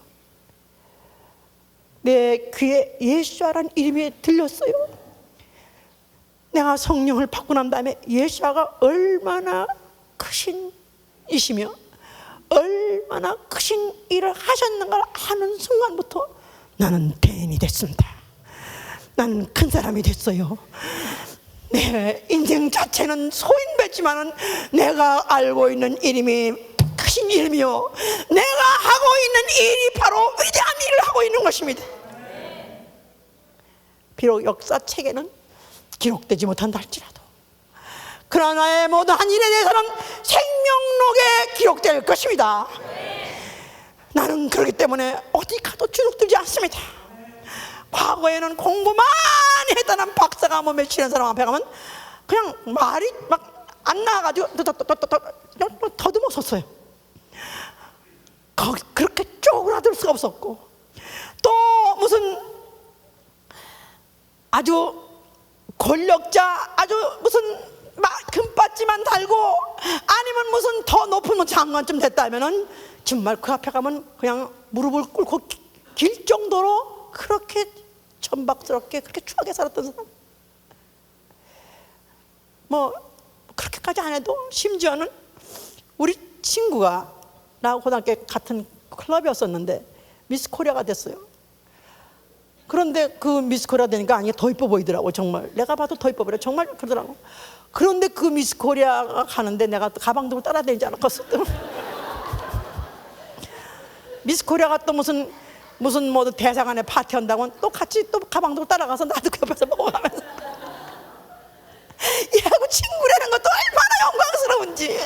내 귀에 예수아라는 이름이 들렸어요. 내가 성령을 받고 난 다음에 예수아가 얼마나 크신 이시며 얼마나 크신 일을 하셨는가를 아는 순간부터 나는 대인이 됐습니다. 나는 큰 사람이 됐어요. 내 인생 자체는 소인배지만은 내가 알고 있는 이름이 크신 크신 이름이요, 내가 하고 있는 일이 바로 위대한 일을 하고 있는 것입니다. 비록 역사책에는 기록되지 못한다 할지라도 그러나 나의 모든 한 일에 대해서는 생명록에 기록될 것입니다. 나는 그렇기 때문에 어디 가도 주눅들지 않습니다. 과거에는 공부 많이 했다는 박사가 몸에 치는 사람 앞에 가면 그냥 말이 막 안 나와가지고 더듬어 섰어요. 그렇게 쪼그라들 수가 없었고, 또 무슨 아주 권력자, 아주 무슨 금받지만 달고 아니면 무슨 더 높은 장관쯤 됐다면은 정말 그 앞에 가면 그냥 무릎을 꿇고 길 정도로 그렇게 천박스럽게 그렇게 추하게 살았던 사람. 뭐 그렇게까지 안 해도 심지어는 우리 친구가, 나 고등학교 같은 클럽이었었는데 미스 코리아가 됐어요. 그런데 그 미스 코리아 되니까 아니 더 이뻐 보이더라고. 정말 내가 봐도 더 이뻐 보여. 정말 그러더라고. 그런데 그 미스 코리아가 가는데 내가 또 가방 들고 따라다니지 않았겠어. 미스 코리아가 또 무슨 뭐 대사관에 파티한다고 또 같이 또 가방 들고 따라가서 나도 그 옆에서 먹어가면서 얘하고 친구라는 것도 얼마나 영광스러운지.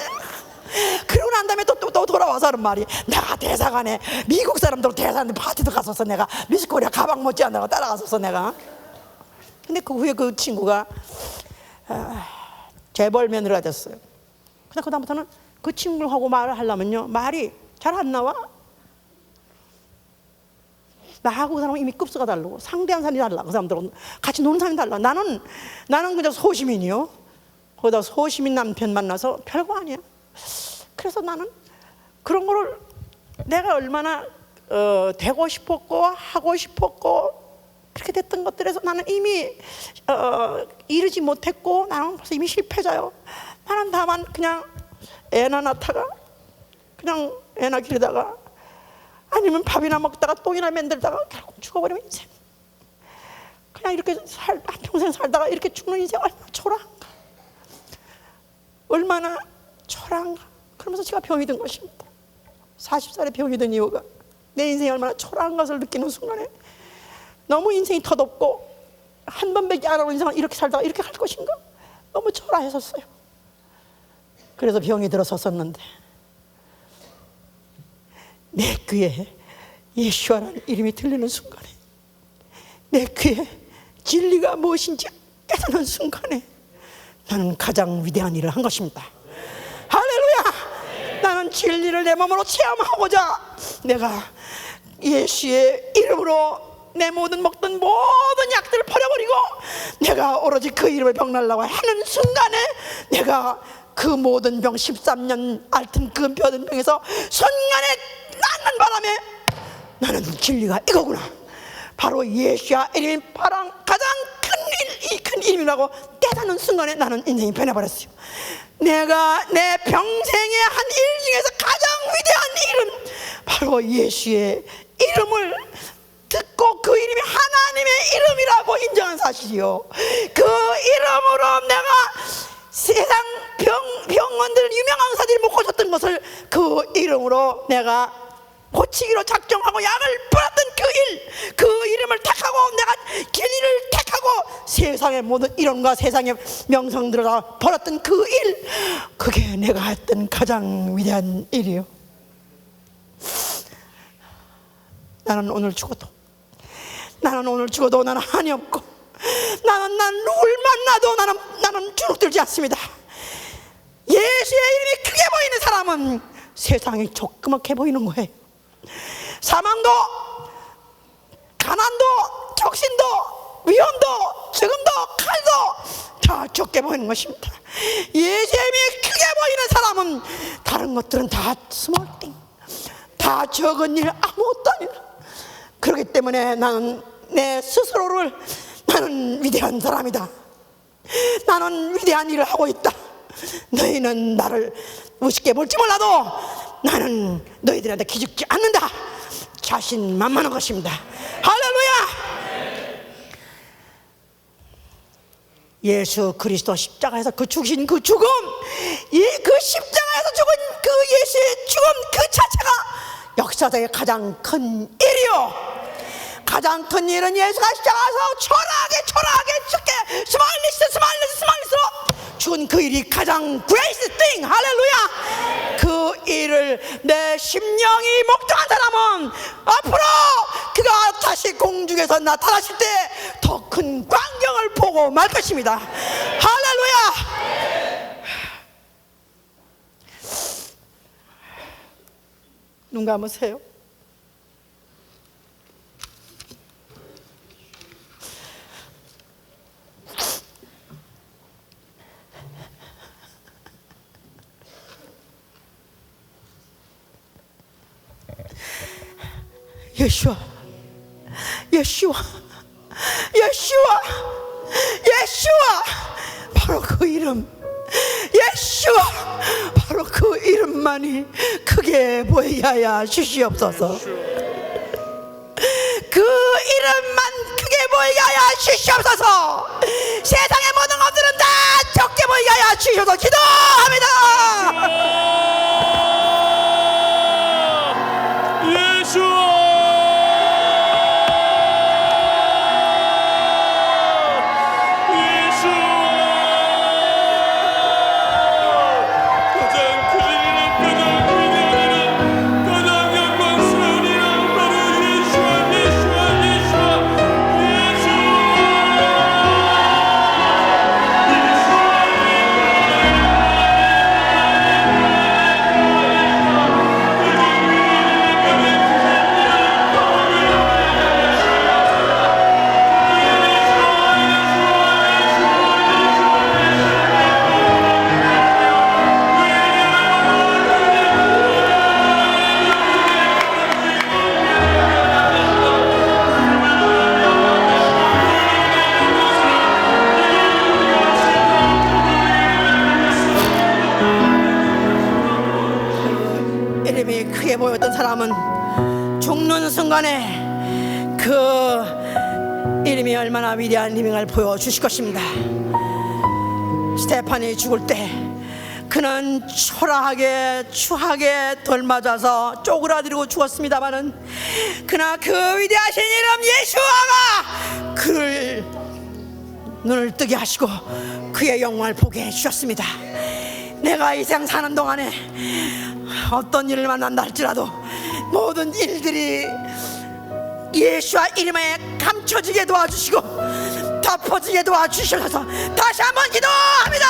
그러고 난 다음에 또 돌아와서 하는 말이, 내가 대사관에 미국 사람들 대사관에 파티도 갔었어. 내가 미스 코리아 가방 못지않다고 따라갔었어 내가. 근데 그 후에 그 친구가 재벌 며느리가 됐어요. 근데 그 다음부터는 그 친구하고 말을 하려면요 말이 잘 안 나와. 나하고 그 사람은 이미 급수가 다르고 상대한 사람이 달라. 그 사람들은 같이 노는 사람이 달라. 나는 그냥 소시민이요. 거기다 소시민 남편 만나서 별거 아니야. 그래서 나는 그런 거를 내가 얼마나 되고 싶었고 하고 싶었고 그렇게 됐던 것들에서 나는 이미 이르지 못했고 나는 벌써 이미 실패자요. 나는 다만 그냥 애나 낳다가 그냥 애나 기르다가 아니면 밥이나 먹다가 똥이나 만들다가 결국 죽어버리면 인생. 그냥 이렇게 한평생 살다가 이렇게 죽는 인생 얼마나 초라한가, 얼마나 초라한가. 그러면서 제가 병이 든 것입니다. 40살에 병이 든 이유가 내 인생이 얼마나 초라한 것을 느끼는 순간에 너무 인생이 덧없고 한 번밖에 안 하는 인생을 이렇게 살다가 이렇게 할 것인가, 너무 초라했었어요. 그래서 병이 들어섰었는데 내 귀에 예수라는 이름이 들리는 순간에, 내 귀에 진리가 무엇인지 깨닫는 순간에 나는 가장 위대한 일을 한 것입니다. 할렐루야! 나는 진리를 내 몸으로 체험하고자 내가 예수의 이름으로 내 모든 먹던 모든 약들을 버려버리고 내가 오로지 그 이름을 병날라고 하는 순간에 내가 그 모든 병 13년 앓던 그 병든 병에서 순간에 낫는 바람에 나는 진리가 이거구나, 바로 예수야 이름이 가장 큰 이름이라고 깨닫는 순간에 나는 인생이 변해버렸어요. 내가 내 평생의 한 일 중에서 가장 위대한 일은 바로 예수의 이름을 듣고 그 이름이 하나님의 이름이라고 인정한 사실이요. 그 이름으로 내가 세상 병원들 유명한 의사들이 못 고쳤던 것을 그 이름으로 내가 고치기로 작정하고 약을 뿌렸던 그 이름을 택하고 내가 진리를 택하고 세상의 모든 이름과 세상의 명성들을 다 버렸던 그 일, 그게 내가 했던 가장 위대한 일이요. 나는 오늘 죽어도 나는 한이 없고 나는 누굴 만나도 나는 주눅들지 않습니다. 예수의 이름이 크게 보이는 사람은 세상이 조그맣게 보이는 거예요. 사망도, 가난도, 적신도, 위험도, 죽음도, 칼도 다 적게 보이는 것입니다. 예수의 이름이 크게 보이는 사람은 다른 것들은 다 스몰띵, 다 적은 일, 아무것도 아니라. 그렇기 때문에 나는 내 스스로를 나는 위대한 사람이다, 나는 위대한 일을 하고 있다, 너희는 나를 우습게 볼지 몰라도 나는 너희들한테 기죽지 않는다, 자신만만한 것입니다. 할렐루야! 예수 그리스도 십자가에서 그 죽으신 그 죽음, 그 십자가에서 죽은 그 예수의 죽음, 역사적인 가장 큰 일이요, 가장 큰 일은 예수가 십자가에서 초라하게 죽게 스마일리스로 죽은 그 일이 가장 greatest thing. 할렐루야. 그 일을 내 심령이 목도한 사람은 앞으로 그가 다시 공중에서 나타나실 때 더 큰 광경을 보고 말 것입니다. 할렐루야. 눈 감으세요. 예수와 바로 그 이름, 예수와 바로 그 이름만이 크게 보이게 하여 주시옵소서. 그 이름만 크게 보이게 하여 주시옵소서. 세상의 모든 것들은 다 적게 보이게 하여 주시옵소서. 기도합니다. 크게 보였던 사람은 죽는 순간에 그 이름이 얼마나 위대한 이름을 보여주실 것입니다. 스테판이 죽을 때 그는 초라하게 추하게 돌맞아서 쪼그라들고 죽었습니다마는 그러나 그 위대하신 이름 예수아가 그를 눈을 뜨게 하시고 그의 영광을 보게 해주셨습니다. 내가 이 세상 사는 동안에 어떤 일을 만난다 할지라도 모든 일들이 예수와 이름에 감춰지게 도와주시고 덮어지게 도와주셔서 다시 한번 기도합니다.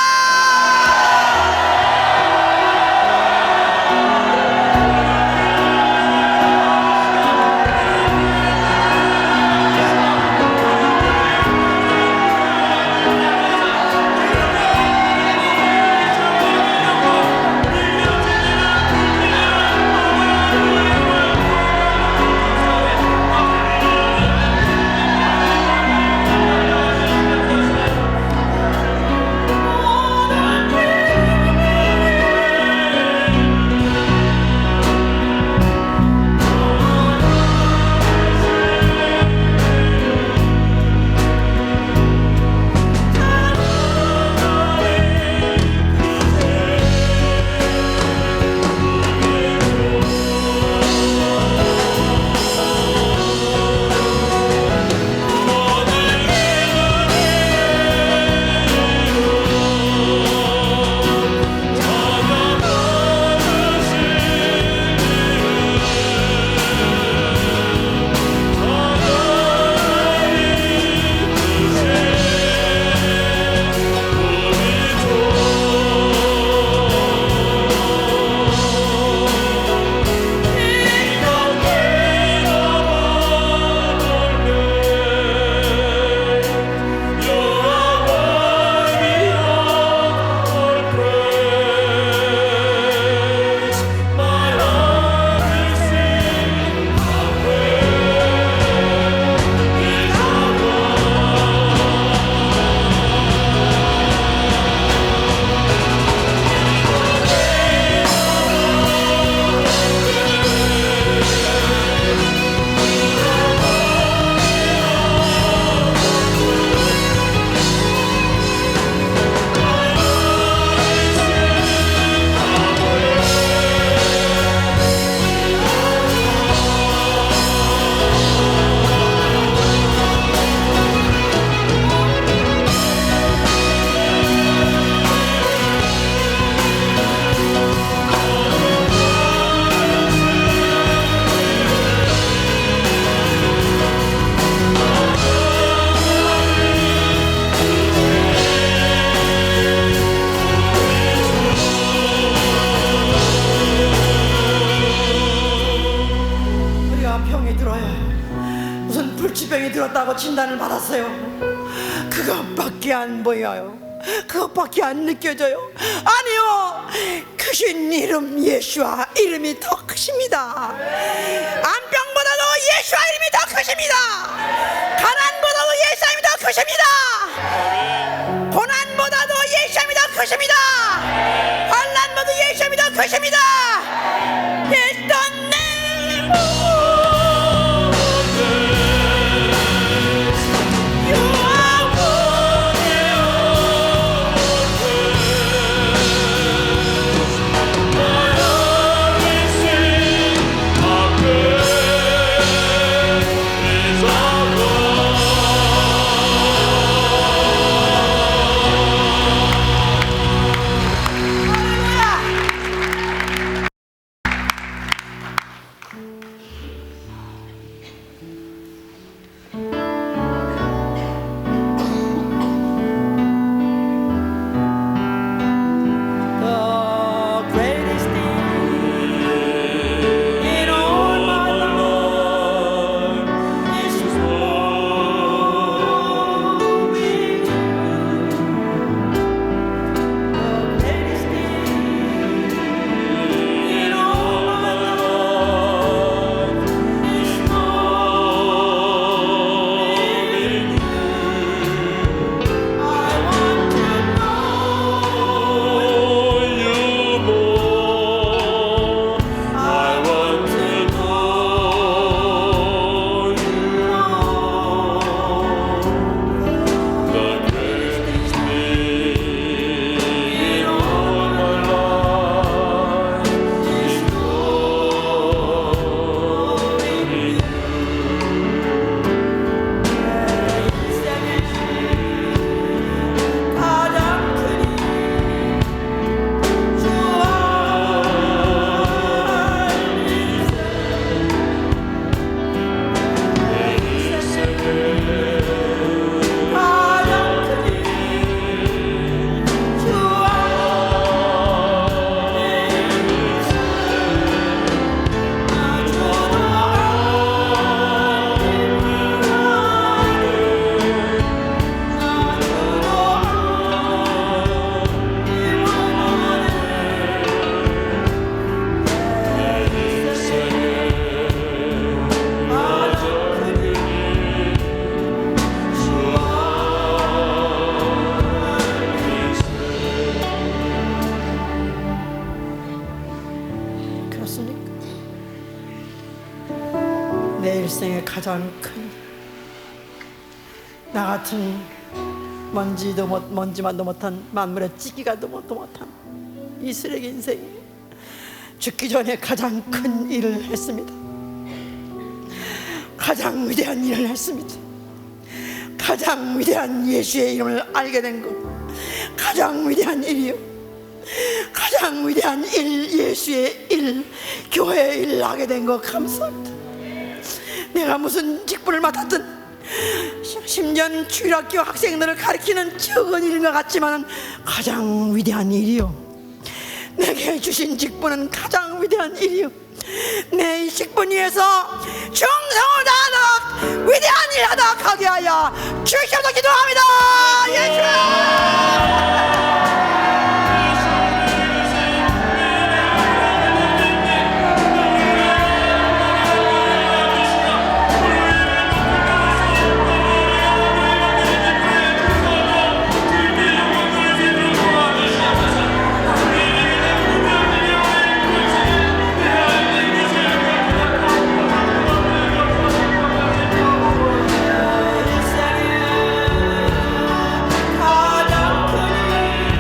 죽었다고 진단을 받았어요. 그것밖에 안 보여요. 그것밖에 안 느껴져요. 아니요, 크신 이름 예수와 이름이 더 크십니다. 암병보다도 예수와 이름이 더 크십니다. 가난보다도 예수와 이름이 더 크십니다. 고난보다도 예수와 이름이 더 크십니다. 환난보다도 예수와 이름이 더 크십니다. 일단 내 일생의 가장 큰, 나 같은 먼지만도 못한 만물의 찌기가도 못한 이 쓰레기 인생이 죽기 전에 가장 큰 일을 했습니다. 가장 위대한 일을 했습니다. 가장 위대한 예수의 이름을 알게 된 것, 가장 위대한 일이요, 가장 위대한 일, 예수의 일, 교회의 일을 하게 된 것 감사합니다. 내가 무슨 직분을 맡았든 10년 주일학교 학생들을 가르치는 적은 일인 것 같지만 가장 위대한 일이요, 내게 주신 직분은 가장 위대한 일이요, 내 이 직분 위해서 충성을 다하도록 위대한 일 하도록 하게 하여 주시옵소서 기도합니다. 예수. 가장 큰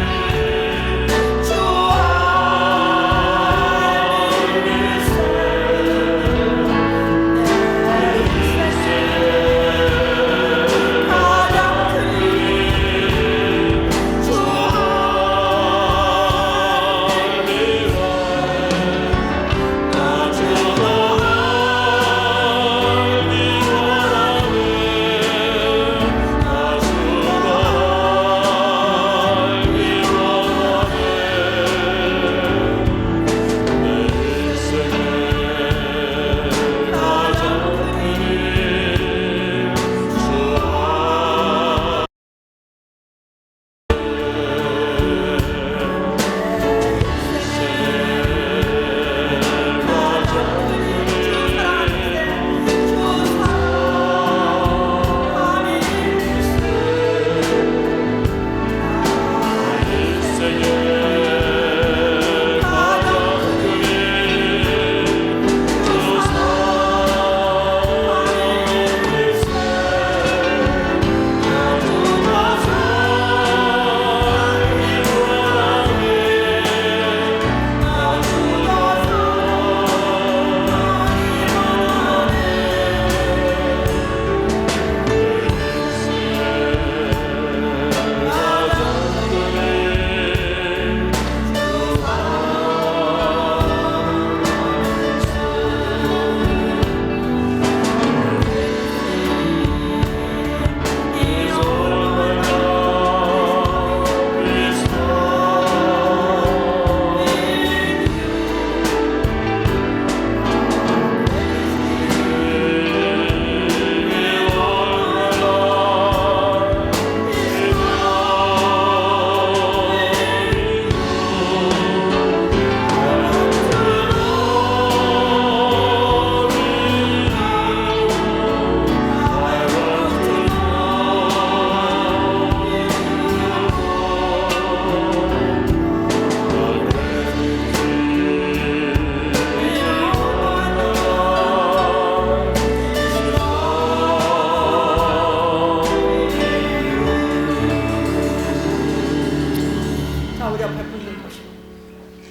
우리 앞에 붙는 것이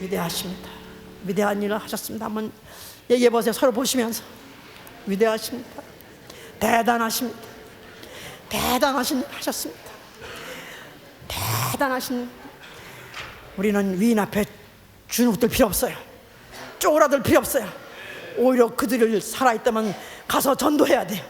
위대하십니다. 위대한 일을 하셨습니다. 한번 얘기해 보세요. 서로 보시면서. 위대하십니다. 대단하십니다. 대단하신 일 하셨습니다. 대단하신. 우리는 위인 앞에 주눅들 필요 없어요. 쪼그라들 필요 없어요. 오히려 그들을 살아있다면 가서 전도해야 돼요.